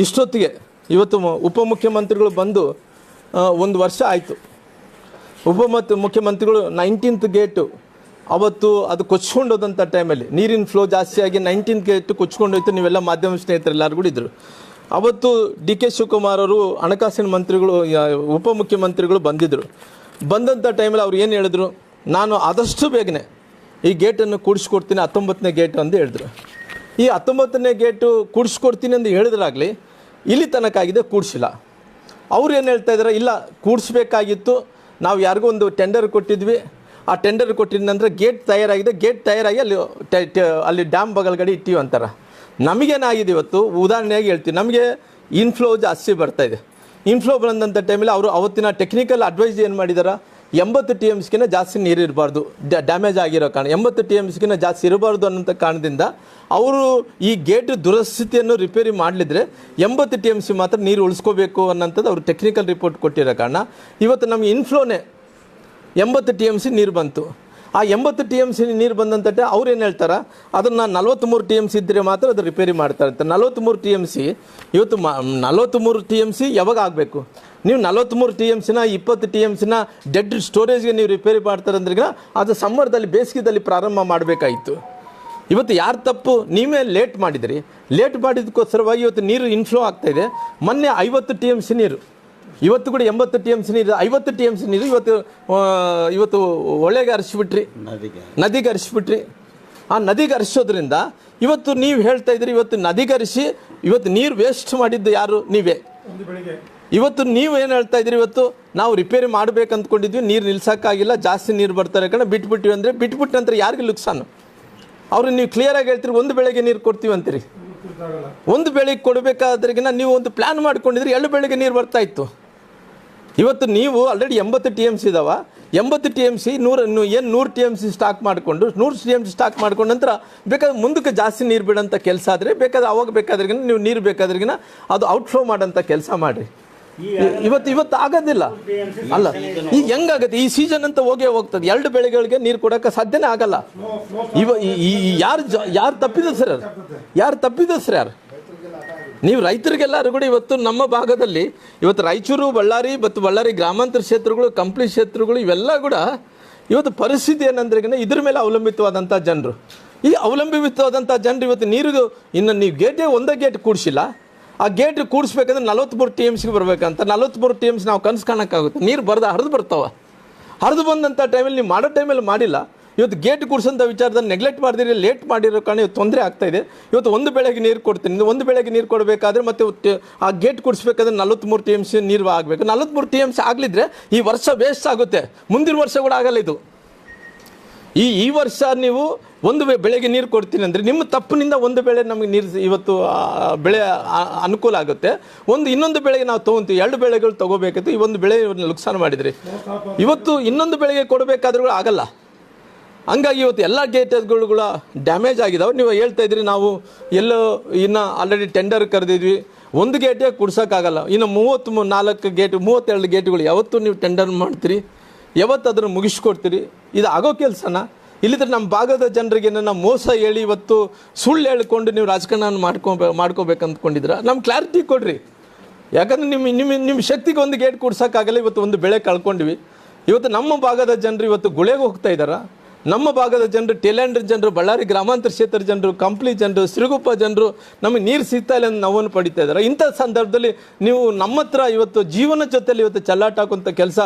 ಇಷ್ಟೊತ್ತಿಗೆ ಇವತ್ತು ಉಪಮುಖ್ಯಮಂತ್ರಿಗಳು ಬಂದು 1 ವರ್ಷ ಆಯಿತು. ಮುಖ್ಯಮಂತ್ರಿಗಳು 19th ಗೇಟು ಅವತ್ತು ಅದು ಕೊಚ್ಕೊಂಡು ಹೋದಂಥ ಟೈಮಲ್ಲಿ ನೀರಿನ ಫ್ಲೋ ಜಾಸ್ತಿಯಾಗಿ 19th ಗೇಟು ಕೊಚ್ಕೊಂಡೋಯ್ತು. ನೀವೆಲ್ಲ ಮಾಧ್ಯಮ ಸ್ನೇಹಿತರು ಎಲ್ಲರೂ ಕೂಡ ಇದ್ದರು. ಅವತ್ತು ಡಿ ಕೆ ಶಿವಕುಮಾರ್ ಅವರು ಹಣಕಾಸಿನ ಮಂತ್ರಿಗಳು ಉಪಮುಖ್ಯಮಂತ್ರಿಗಳು ಬಂದಿದ್ದರು. ಬಂದಂಥ ಟೈಮಲ್ಲಿ ಅವ್ರು ಏನು ಹೇಳಿದ್ರು, ನಾನು ಆದಷ್ಟು ಬೇಗನೆ ಈ ಗೇಟನ್ನು ಕೂಡಿಸ್ಕೊಡ್ತೀನಿ, 19ನೇ ಗೇಟು ಅಂತ ಹೇಳಿದ್ರು. ಈ 19ನೇ ಗೇಟು ಕೂಡಿಸ್ಕೊಡ್ತೀನಿ ಅಂತ ಹೇಳಿದ್ರಾಗಲಿ ಇಲ್ಲಿ ತನಕ ಆಗಿದೆ, ಕೂಡಿಸಿಲ್ಲ. ಅವ್ರು ಏನು ಹೇಳ್ತಾ ಇದ್ದಾರೆ, ಇಲ್ಲ ಕೂಡಿಸ್ಬೇಕಾಗಿತ್ತು, ನಾವು ಯಾರಿಗೂ ಒಂದು ಟೆಂಡರ್ ಕೊಟ್ಟಿದ್ವಿ, ಆ ಟೆಂಡರ್ ಕೊಟ್ಟಿದ ನಂತರ ಗೇಟ್ ತಯಾರಾಗಿದೆ, ಗೇಟ್ ತಯಾರಾಗಿ ಅಲ್ಲಿ ಡ್ಯಾಮ್ ಬಗಲ್ಗಡೆ ಇಟ್ಟಿವಿ ಅಂತಾರೆ. ನಮಗೇನಾಗಿದೆ ಇವತ್ತು ಉದಾಹರಣೆಯಾಗಿ ಹೇಳ್ತೀವಿ, ನಮಗೆ ಇನ್ಫ್ಲೋ ಜಾಸ್ತಿ ಬರ್ತಾಯಿದೆ. ಇನ್ಫ್ಲೋ ಬಂದಂಥ ಟೈಮಲ್ಲಿ ಅವರು ಅವತ್ತಿನ ಟೆಕ್ನಿಕಲ್ ಅಡ್ವೈಸ್ ಏನು ಮಾಡಿದಾರೆ, 80 TMSಗಿನ ಜಾಸ್ತಿ ನೀರು ಇರಬಾರ್ದು, ಡ್ಯಾಮೇಜ್ ಆಗಿರೋ ಕಾರಣ 80 TMSಗಿನ ಜಾಸ್ತಿ ಇರಬಾರ್ದು ಅನ್ನೋಂಥ ಕಾರಣದಿಂದ ಅವರು ಈ ಗೇಟ್ ದುರಸ್ಥಿತಿಯನ್ನು ರಿಪೇರಿ ಮಾಡಲಿದ್ರೆ 80 TMC ಮಾತ್ರ ನೀರು ಉಳಿಸ್ಕೋಬೇಕು ಅನ್ನೋಂಥದ್ದು ಅವರು ಟೆಕ್ನಿಕಲ್ ರಿಪೋರ್ಟ್ ಕೊಟ್ಟಿರೋ ಕಾರಣ ಇವತ್ತು ನಮಗೆ ಇನ್ಫ್ಲೋನೇ 80 TMC ನೀರು ಬಂತು. ಆ 80 TMC ನೀರು ಬಂದಂಥ ಅವ್ರು ಏನು ಹೇಳ್ತಾರೆ, ಅದನ್ನು 43 TMC ಇದ್ದರೆ ಮಾತ್ರ ಅದು ರಿಪೇರಿ ಮಾಡ್ತಾರೆ. 43 TMC ಇವತ್ತು 43 TMC ಯಾವಾಗ ಆಗಬೇಕು? ನೀವು 43 TMCನ 20 TMCನ ಡೆಡ್ ಸ್ಟೋರೇಜ್ಗೆ ನೀವು ರಿಪೇರಿ ಮಾಡ್ತಾರೆ ಅಂದ್ರೆ ಅದು ಸಮ್ಮರ್ದಲ್ಲಿ ಬೇಸಿಗೆದಲ್ಲಿ ಪ್ರಾರಂಭ ಮಾಡಬೇಕಾಯಿತು. ಇವತ್ತು ಯಾರು ತಪ್ಪು? ನೀವೇ ಲೇಟ್ ಮಾಡಿದಿರಿ. ಲೇಟ್ ಮಾಡಿದಕ್ಕೋಸ್ಕರವಾಗಿ ಇವತ್ತು ನೀರು ಇನ್ಫ್ಲೋ ಆಗ್ತಾಯಿದೆ. ಮೊನ್ನೆ 50 TMC ನೀರು, ಇವತ್ತು ಕೂಡ 80 TMC ನೀರು, 50 TMC ನೀರು ಇವತ್ತು ಒಳ್ಳೆಗೆ ಹರಿಸ್ಬಿಟ್ರಿ, ನದಿಗೆ ಹರಿಸ್ಬಿಟ್ರಿ. ಆ ನದಿಗೆ ಹರಿಸೋದ್ರಿಂದ ಇವತ್ತು ನೀವು ಹೇಳ್ತಾ ಇದ್ರಿ, ಇವತ್ತು ನದಿಗೆ ಹರಿಸಿ ಇವತ್ತು ನೀರು ವೇಸ್ಟ್ ಮಾಡಿದ್ದು ಯಾರು? ನೀವೇ. ಇವತ್ತು ನೀವು ಏನು ಹೇಳ್ತಾ ಇದ್ರಿ, ಇವತ್ತು ನಾವು ರಿಪೇರಿ ಮಾಡ್ಬೇಕು ಅಂದ್ಕೊಂಡಿದ್ವಿ, ನೀರು ನಿಲ್ಸೋಕ್ಕಾಗಿಲ್ಲ, ಜಾಸ್ತಿ ನೀರು ಬರ್ತಾರೆ ಕಣ ಬಿಟ್ಬಿಟ್ಟಿವಿ ಅಂದರೆ ಬಿಟ್ಬಿಟ್ಟು ನಂತರ ಯಾರಿಗೆ ನುಕ್ಸಾನು? ಅವ್ರಿಗೆ ನೀವು ಕ್ಲಿಯರಾಗಿ ಹೇಳ್ತೀರಿ, ಒಂದು ಬೆಳೆಗೆ ನೀರು ಕೊಡ್ತೀವಿ ಅಂತೀರಿ. ಒಂದು ಬೆಳೆಗೆ ಕೊಡಬೇಕಾದ್ರಿಗಿನ ನೀವು ಒಂದು ಪ್ಲ್ಯಾನ್ ಮಾಡ್ಕೊಂಡಿದ್ರಿ, 2 ಬೆಳೆಗೆ ನೀರು ಬರ್ತಾಯಿತ್ತು. ಇವತ್ತು ನೀವು ಆಲ್ರೆಡಿ 80 TMC ಇದಾವೆ. 80 TMC 100 TMC ಸ್ಟಾಕ್ ಮಾಡಿಕೊಂಡು 100 TMC ಸ್ಟಾಕ್ ಮಾಡ್ಕೊಂಡು ನಂತರ ಬೇಕಾದ್ರೆ ಮುಂದಕ್ಕೆ ಜಾಸ್ತಿ ನೀರು ಬಿಡೋಂಥ ಕೆಲಸ ಆದರೆ ಬೇಕಾದ್ರೆ ಅವಾಗ ಬೇಕಾದ್ರಿಗಿನ ನೀವು ನೀರು ಬೇಕಾದ್ರಿಗಿನ ಅದು ಔಟ್ಫ್ಲೋ ಮಾಡೋಂಥ ಕೆಲಸ ಮಾಡಿರಿ. ಇವತ್ತು ಆಗೋದಿಲ್ಲ ಅಲ್ಲ. ಈಗ ಹೆಂಗಾಗತ್ತೆ? ಈ ಸೀಸನ್ ಅಂತ ಹೋಗ್ತದೆ, 2 ಬೆಳೆಗಳಿಗೆ ನೀರು ಕೊಡೋಕ್ಕೆ ಸಾಧ್ಯನೇ ಆಗಲ್ಲ. ಯಾರು ತಪ್ಪಿದ ಸರ್? ಯಾರು ನೀವು ರೈತರಿಗೆಲ್ಲರೂ ಕೂಡ ಇವತ್ತು ನಮ್ಮ ಭಾಗದಲ್ಲಿ ಇವತ್ತು ರಾಯಚೂರು, ಬಳ್ಳಾರಿ ಮತ್ತು ಬಳ್ಳಾರಿ ಗ್ರಾಮಾಂತರ ಕ್ಷೇತ್ರಗಳು, ಕಂಪ್ಲಿ ಕ್ಷೇತ್ರಗಳು ಇವೆಲ್ಲ ಕೂಡ ಇವತ್ತು ಪರಿಸ್ಥಿತಿ ಏನಂದ್ರೆ ಇದ್ರ ಮೇಲೆ ಅವಲಂಬಿತವಾದಂಥ ಜನರು. ಈ ಅವಲಂಬಿತವಾದಂಥ ಜನರು ಇವತ್ತು ನೀರಿಗೂ ಇನ್ನು ನೀವು ಒಂದೇ ಗೇಟ್ ಕೂಡಿಸಿಲ್ಲ. ಆ ಗೇಟ್ ಕೂಡಿಸ್ಬೇಕಂದ್ರೆ 43 TMCಗೆ ಬರಬೇಕಂತ. 43 TMC ನಾವು ಕನಸು ಕಾಣೋಕ್ಕಾಗುತ್ತೆ? ನೀರು ಹರಿದು ಬರ್ತಾವೆ. ಹರಿದು ಬಂದಂಥ ಟೈಮಲ್ಲಿ ನೀವು ಮಾಡೋ ಟೈಮಲ್ಲಿ ಮಾಡಿಲ್ಲ. ಇವತ್ತು ಗೇಟ್ ಕೂಡಿಸೋಂಥ ವಿಚಾರದಲ್ಲಿ ನೆಗ್ಲೆಕ್ಟ್ ಮಾಡಿದಿರಿ, ಲೇಟ್ ಮಾಡಿರೋ ಕಾರಣ ಇವತ್ತು ತೊಂದರೆ ಆಗ್ತಾಯಿದೆ. ಇವತ್ತು ಒಂದು ಬೆಳೆಗೆ ನೀರು ಕೊಡ್ತೀನಿ, ಒಂದು ಬೆಳೆಗೆ ನೀರು ಕೊಡಬೇಕಾದ್ರೆ ಮತ್ತು ಆ ಗೇಟ್ ಕೂಡಿಸ್ಬೇಕಾದ್ರೆ 43 TMC ನೀರು ಆಗಬೇಕು. 43 TMC ಆಗಲಿದ್ರೆ ಈ ವರ್ಷ ವೇಸ್ಟ್ ಆಗುತ್ತೆ, ಮುಂದಿನ ವರ್ಷ ಕೂಡ ಆಗಲ್ಲ. ಇದು ಈ ವರ್ಷ ನೀವು ಒಂದು ಬೆಳೆಗೆ ನೀರು ಕೊಡ್ತೀನಿ ಅಂದರೆ ನಿಮ್ಮ ತಪ್ಪಿನಿಂದ ಒಂದು ಬೆಳೆ ನಮಗೆ ನೀರು ಇವತ್ತು ಬೆಳೆ ಅನುಕೂಲ ಆಗುತ್ತೆ. ಇನ್ನೊಂದು ಬೆಳೆಗೆ ನಾವು ತೊಗೊತೀವಿ, 2 ಬೆಳೆಗಳು ತೊಗೋಬೇಕಿತ್ತು. ಈ ಒಂದು ಬೆಳೆ ನುಕ್ಸಾನ ಮಾಡಿದ್ರಿ. ಇವತ್ತು ಇನ್ನೊಂದು ಬೆಳೆಗೆ ಕೊಡಬೇಕಾದ್ರೂ ಆಗಲ್ಲ. ಹಂಗಾಗಿ ಇವತ್ತು ಎಲ್ಲ ಗೇಟ್ಗಳು ಕೂಡ ಡ್ಯಾಮೇಜ್ ಆಗಿದ್ದಾವೆ. ನೀವು ಹೇಳ್ತಾ ಇದ್ರಿ ನಾವು ಎಲ್ಲೋ ಇನ್ನು ಆಲ್ರೆಡಿ ಟೆಂಡರ್ ಕರೆದಿದ್ವಿ, ಒಂದು ಗೇಟೇ ಕೊಡ್ಸೋಕ್ಕಾಗಲ್ಲ. ಇನ್ನು 34 ಗೇಟು 32 ಗೇಟ್ಗಳು ಯಾವತ್ತು ನೀವು ಟೆಂಡರ್ ಮಾಡ್ತೀರಿ? ಯಾವತ್ತು ಅದನ್ನು ಮುಗಿಸ್ಕೊಡ್ತೀರಿ? ಇದು ಆಗೋ ಕೆಲಸನ? ಇಲ್ಲಿದ್ರೆ ನಮ್ಮ ಭಾಗದ ಜನರಿಗೆ ನಾವು ಮೋಸ ಹೇಳಿ ಇವತ್ತು ಸುಳ್ಳು ಹೇಳ್ಕೊಂಡು ನೀವು ರಾಜಕಾರಣ ಮಾಡ್ಕೋಬೇಕು ಅಂದ್ಕೊಂಡಿದ್ರ? ನಮ್ಗೆ ಕ್ಲಾರಿಟಿ ಕೊಡ್ರಿ. ಯಾಕಂದರೆ ನಿಮ್ಮ ಶಕ್ತಿಗೆ ಒಂದು ಗೇಟ್ ಕೊಡ್ಸೋಕ್ಕಾಗಲ್ಲ. ಇವತ್ತು ಒಂದು ಬೆಳೆ ಕಳ್ಕೊಂಡ್ವಿ. ಇವತ್ತು ನಮ್ಮ ಭಾಗದ ಜನರು ಇವತ್ತು ಗುಳೆಗೆ ಹೋಗ್ತಾ ಇದ್ದಾರೆ. ನಮ್ಮ ಭಾಗದ ಜನರು, ಟೇಲೆಂಟರ್ ಜನರು, ಬಳ್ಳಾರಿ ಗ್ರಾಮಾಂತರ ಕ್ಷೇತ್ರ ಜನರು, ಕಂಪ್ಲಿ ಜನರು, ಸಿರುಗುಪ್ಪ ಜನರು ನಮಗೆ ನೀರು ಸಿಗ್ತಾ ಇಲ್ಲ ಅಂತ ನೋವನ್ನು ಪಡಿತಾ ಇದ್ದಾರೆ. ಇಂಥ ಸಂದರ್ಭದಲ್ಲಿ ನೀವು ನಮ್ಮ ಹತ್ರ ಇವತ್ತು ಜೀವನ ಜೊತೆಲಿ ಇವತ್ತು ಚೆಲ್ಲಾಟ ಹಾಕುವಂಥ ಕೆಲಸ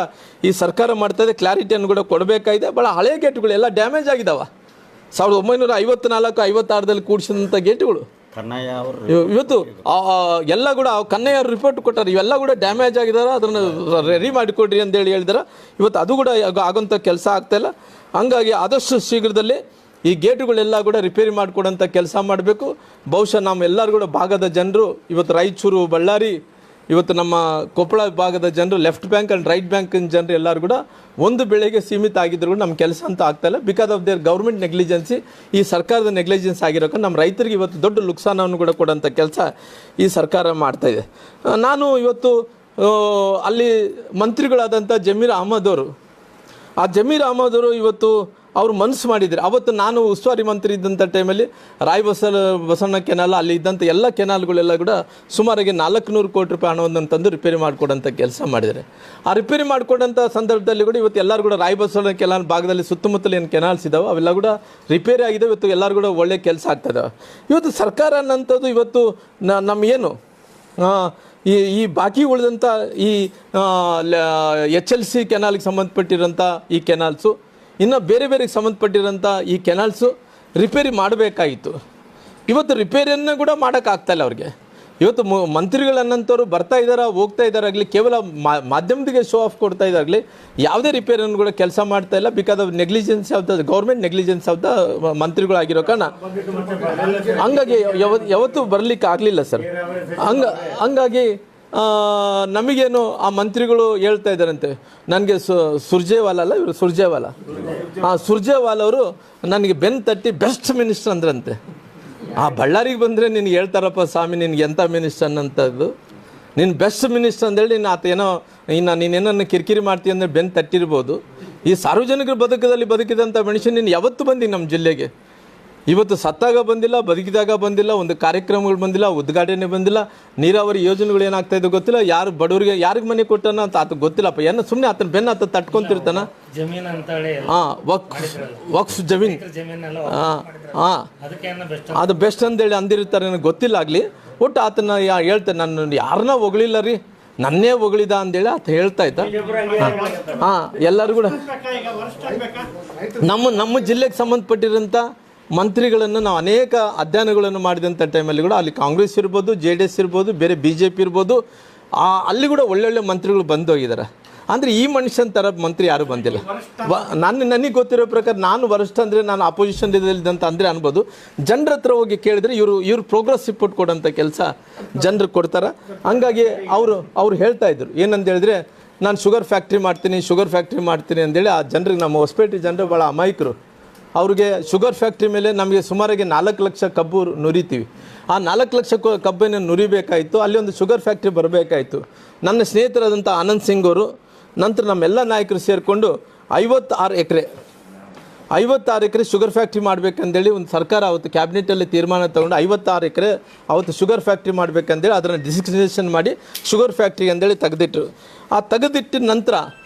ಈ ಸರ್ಕಾರ ಮಾಡ್ತಾಯಿದೆ. ಕ್ಲಾರಿಟಿಯನ್ನು ಕೂಡ ಕೊಡಬೇಕಾಗಿದೆ. ಭಾಳ ಹಳೆ ಗೇಟ್ಗಳು ಎಲ್ಲ ಡ್ಯಾಮೇಜ್ ಆಗಿದ್ದಾವೆ. 1954, 56ರಲ್ಲಿ ಕೂಡಿಸಿದಂಥ ಗೇಟ್ಗಳು ಇವತ್ತು ಎಲ್ಲ ಕೂಡ ಕನ್ನಯ್ಯ ಅವ್ರು ರಿಪೋರ್ಟ್ ಕೊಟ್ಟಾರೆ. ಇವೆಲ್ಲ ಕೂಡ ಡ್ಯಾಮೇಜ್ ಆಗಿದ್ದಾರೆ, ಅದನ್ನು ರೆಡಿ ಮಾಡಿಕೊಡ್ರಿ ಅಂತೇಳಿ ಹೇಳಿದಾರೆ. ಇವತ್ತು ಅದು ಕೂಡ ಆಗೋಂಥ ಕೆಲಸ ಆಗ್ತಾಯಿಲ್ಲ. ಹಂಗಾಗಿ ಆದಷ್ಟು ಶೀಘ್ರದಲ್ಲಿ ಈ ಗೇಟುಗಳೆಲ್ಲ ಕೂಡ ರಿಪೇರಿ ಮಾಡಿಕೊಡೋಂಥ ಕೆಲಸ ಮಾಡಬೇಕು. ಬಹುಶಃ ನಮ್ಮೆಲ್ಲರೂ ಕೂಡ ಭಾಗದ ಜನರು ಇವತ್ತು ರಾಯಚೂರು, ಬಳ್ಳಾರಿ ಇವತ್ತು ನಮ್ಮ ಕೊಪ್ಪಳ ಭಾಗದ ಜನರು ಲೆಫ್ಟ್ ಬ್ಯಾಂಕ್ ಆ್ಯಂಡ್ ರೈಟ್ ಬ್ಯಾಂಕಿನ ಜನರು ಎಲ್ಲರೂ ಕೂಡ ಒಂದು ಬೆಳೆಗೆ ಸೀಮಿತ ಆಗಿದ್ರು ಕೂಡ ನಮ್ಮ ಕೆಲಸ ಅಂತ ಆಗ್ತಾಯಿಲ್ಲ. Because of their government negligence, ಈ ಸರ್ಕಾರದ ನೆಗ್ಲಿಜೆನ್ಸ್ ಆಗಿರೋಕೆ ನಮ್ಮ ರೈತರಿಗೆ ಇವತ್ತು ದೊಡ್ಡ ನುಕ್ಸಾನವನ್ನು ಕೂಡ ಕೊಡೋಂಥ ಕೆಲಸ ಈ ಸರ್ಕಾರ ಮಾಡ್ತಾಯಿದೆ. ನಾನು ಇವತ್ತು ಅಲ್ಲಿ ಮಂತ್ರಿಗಳಾದಂಥ ಜಮೀರ್ ಅಹಮದ್ ಅವರು, ಆ ಜಮೀರ್ ಅಹಮದ್ ಅವರು ಇವತ್ತು ಅವರು ಮನಸ್ಸು ಮಾಡಿದ್ರು. ಅವತ್ತು ನಾನು ಉಸ್ತುವಾರಿ ಮಂತ್ರಿ ಇದ್ದಂಥ ಟೈಮಲ್ಲಿ ಬಸವಣ್ಣ ಕೆನಾಲ್ ಅಲ್ಲಿ ಇದ್ದಂಥ ಎಲ್ಲ ಕೆನಾಲ್ಗಳೆಲ್ಲ ಕೂಡ ಸುಮಾರಿಗೆ 400 ಕೋಟಿ ರೂಪಾಯಿ ಹಣವನ್ನು ತಂದು ರಿಪೇರಿ ಮಾಡಿಕೊಡೋಂಥ ಕೆಲಸ ಮಾಡಿದ್ದಾರೆ. ಆ ರಿಪೇರಿ ಮಾಡಿಕೊಡೋಂಥ ಸಂದರ್ಭದಲ್ಲಿ ಕೂಡ ಇವತ್ತು ಎಲ್ಲರೂ ಕೂಡ ಬಸವಣ್ಣ ಕೆನಾಲ್ ಭಾಗದಲ್ಲಿ ಸುತ್ತಮುತ್ತಲು ಏನು ಕೆನಾಲ್ಸ್ ಇದ್ದಾವೆ ಅವೆಲ್ಲ ಕೂಡ ರಿಪೇರಿ ಆಗಿದೆ. ಇವತ್ತು ಎಲ್ಲರೂ ಕೂಡ ಒಳ್ಳೆ ಕೆಲಸ ಆಗ್ತದೆ. ಇವತ್ತು ಸರ್ಕಾರ ಅನ್ನೋಂಥದ್ದು ಇವತ್ತು ನಮಗೇನು ಈ ಬಾಕಿ ಉಳಿದಂಥ ಈ HLC ಕೆನಾಲ್ಗೆ ಸಂಬಂಧಪಟ್ಟಿರೋಂಥ ಈ ಕೆನಾಲ್ಸು, ಇನ್ನು ಬೇರೆ ಬೇರೆಗೆ ಸಂಬಂಧಪಟ್ಟಿರೋಂಥ ಈ ಕೆನಾಲ್ಸು ರಿಪೇರಿ ಮಾಡಬೇಕಾಗಿತ್ತು. ಇವತ್ತು ರಿಪೇರಿಯನ್ನು ಕೂಡ ಮಾಡೋಕ್ಕಾಗ್ತಾಯಿಲ್ಲ ಅವ್ರಿಗೆ. ಇವತ್ತು ಮಂತ್ರಿಗಳನ್ನಂಥವ್ರು ಬರ್ತಾ ಇದ್ದಾರೆ, ಹೋಗ್ತಾ ಇದ್ದಾರಾಗಲಿ, ಕೇವಲ ಮಾಧ್ಯಮದಿಗೆ ಶೋ ಆಫ್ ಕೊಡ್ತಾ ಇದ್ದಾಗಲಿ, ಯಾವುದೇ ರಿಪೇರಿಯನ್ನು ಕೂಡ ಕೆಲಸ ಮಾಡ್ತಾ ಇಲ್ಲ. Because of negligence of the government, negligence of the ಮಂತ್ರಿಗಳಾಗಿರೋ ಕಾರಣ ಹಂಗಾಗಿ ಯಾವತ್ತೂ ಬರಲಿಕ್ಕೆ ಆಗಲಿಲ್ಲ ಸರ್. ಹಂಗಾಗಿ ನಮಗೇನು ಆ ಮಂತ್ರಿಗಳು ಹೇಳ್ತಾ ಇದ್ದಾರಂತೆ, ನನಗೆ ಸುರ್ಜೇವಾಲ ಅಲ್ಲ ಇವರು ಸುರ್ಜೇವಾಲ, ಸುರ್ಜೇವಾಲ ಅವರು ನನಗೆ ಬೆನ್ನು ತಟ್ಟಿ ಬೆಸ್ಟ್ ಮಿನಿಸ್ಟರ್ ಅಂದ್ರಂತೆ. ಆ ಬಳ್ಳಾರಿಗೆ ಬಂದರೆ ನಿನಗೆ ಹೇಳ್ತಾರಪ್ಪ ಸ್ವಾಮಿ, ನಿನಗೆ ಎಂಥ ಮಿನಿಸ್ಟರ್ ಅನ್ನಂಥದ್ದು, ನೀನು ಬೆಸ್ಟ್ ಮಿನಿಸ್ಟರ್ ಅಂದೇಳಿ ನೀನು ಆತೇನೋ ನೀನೇನನ್ನು ಕಿರಿಕಿರಿ ಮಾಡ್ತೀಯ ಅಂದರೆ ಬೆನ್ನು ತಟ್ಟಿರ್ಬೋದು. ಈ ಸಾರ್ವಜನಿಕರ ಬದುಕಿದಂಥ ಮನುಷ್ಯ ನೀನು ಯಾವತ್ತು ಬಂದಿ ನಮ್ಮ ಜಿಲ್ಲೆಗೆ? ಇವತ್ತು ಸತ್ತಾಗ ಬಂದಿಲ್ಲ, ಬದುಕಿದಾಗ ಬಂದಿಲ್ಲ, ಒಂದು ಕಾರ್ಯಕ್ರಮಗಳು ಬಂದಿಲ್ಲ, ಉದ್ಘಾಟನೆ ಬಂದಿಲ್ಲ, ನೀರಾವರಿ ಯೋಜನೆಗಳು ಏನಾಗ್ತಾಯಿದೆ ಗೊತ್ತಿಲ್ಲ, ಯಾರು ಬಡವರಿಗೆ ಯಾರಿಗೆ ಮನೆ ಕೊಟ್ಟಾನ ಅಂತ ಆತ ಗೊತ್ತಿಲ್ಲಪ್ಪ. ಏನೋ ಸುಮ್ಮನೆ ಆತನ ಬೆನ್ನು ಆತ ತಟ್ಕೊಂತಿರ್ತಾನ. ವಕ್ಫ್ ಜಮೀನ್ ಅದು ಬೆಸ್ಟ್ ಅಂತೇಳಿ ಅಂದಿರ್ತಾರೆ, ನನಗೆ ಗೊತ್ತಿಲ್ಲ ಆಗಲಿ. ಒಟ್ಟು ಆತನ ಹೇಳ್ತಾನೆ, ನಾನು ಯಾರನ್ನ ಹೊಗಳಿಲ್ಲ ರೀ, ನನ್ನೇ ಹೊಗಳಿದ ಅಂದೇಳಿ ಆತ ಹೇಳ್ತಾ ಇದ್ದ. ಎಲ್ಲರೂ ಕೂಡ ನಮ್ಮ ಜಿಲ್ಲೆಗೆ ಸಂಬಂಧಪಟ್ಟಿರೋಂಥ ಮಂತ್ರಿಗಳನ್ನು ನಾವು ಅನೇಕ ಅಧ್ಯಯನಗಳನ್ನು ಮಾಡಿದಂಥ ಟೈಮಲ್ಲಿ ಕೂಡ ಅಲ್ಲಿ ಕಾಂಗ್ರೆಸ್ ಇರ್ಬೋದು, JDS ಇರ್ಬೋದು, ಬೇರೆ BJP ಇರ್ಬೋದು, ಅಲ್ಲಿ ಕೂಡ ಒಳ್ಳೊಳ್ಳೆ ಮಂತ್ರಿಗಳು ಬಂದೋಗಿದ್ದಾರೆ. ಅಂದರೆ ಈ ಮನುಷ್ಯನ ಥರ ಮಂತ್ರಿ ಯಾರೂ ಬಂದಿಲ್ಲ. ನನಗೆ ಗೊತ್ತಿರೋ ಪ್ರಕಾರ ನಾನು ವರಿಷ್ಠ ಅಂದರೆ ನಾನು ಅಪೋಸಿಷನ್ ಇದ್ದಂತ ಅಂದರೆ ಅನ್ಬೋದು. ಜನರ ಹತ್ರ ಹೋಗಿ ಕೇಳಿದ್ರೆ ಇವರು ಪ್ರೋಗ್ರೆಸ್ ರಿಪೋರ್ಟ್ ಕೊಡೋಂಥ ಕೆಲಸ ಜನರು ಕೊಡ್ತಾರೆ. ಹಂಗಾಗಿ ಅವರು ಹೇಳ್ತಾ ಇದ್ರು ಏನಂತ ಹೇಳಿದ್ರೆ, ನಾನು ಶುಗರ್ ಫ್ಯಾಕ್ಟ್ರಿ ಮಾಡ್ತೀನಿ ಅಂತೇಳಿ ಆ ಜನರಿಗೆ, ನಮ್ಮ ಹೊಸಪೇಟೆ ಜನರು ಭಾಳ ಅಮಾಯಕರು. ಅವ್ರಿಗೆ ಶುಗರ್ ಫ್ಯಾಕ್ಟ್ರಿ ಮೇಲೆ ನಮಗೆ ಸುಮಾರಿಗೆ 4 ಲಕ್ಷ ಕಬ್ಬು ನುರಿತೀವಿ. ಆ 4 ಲಕ್ಷ ಕಬ್ಬನ್ನು ನುರಿಬೇಕಾಯಿತು, ಅಲ್ಲಿ ಒಂದು ಶುಗರ್ ಫ್ಯಾಕ್ಟ್ರಿ ಬರಬೇಕಾಯಿತು. ನನ್ನ ಸ್ನೇಹಿತರಾದಂಥ ಆನಂದ್ ಸಿಂಗ್ ಅವರು, ನಂತರ ನಮ್ಮೆಲ್ಲ ನಾಯಕರು ಸೇರಿಕೊಂಡು 56 ಎಕರೆ ಶುಗರ್ ಫ್ಯಾಕ್ಟ್ರಿ ಮಾಡಬೇಕಂದೇಳಿ ಒಂದು ಸರ್ಕಾರ ಅವತ್ತು ಕ್ಯಾಬಿನೆಟಲ್ಲಿ ತೀರ್ಮಾನ ತೊಗೊಂಡು 56 ಎಕರೆ ಅವತ್ತು ಶುಗರ್ ಫ್ಯಾಕ್ಟ್ರಿ ಮಾಡಬೇಕಂದೇಳಿ ಅದನ್ನು ಡಿಸಿಗ್ನೇಷನ್ ಮಾಡಿ ಶುಗರ್ ಫ್ಯಾಕ್ಟ್ರಿ ಅಂದೇಳಿ ತೆಗೆದಿಟ್ಟರು. ಆ ತೆಗೆದಿಟ್ಟಿದ ನಂತರ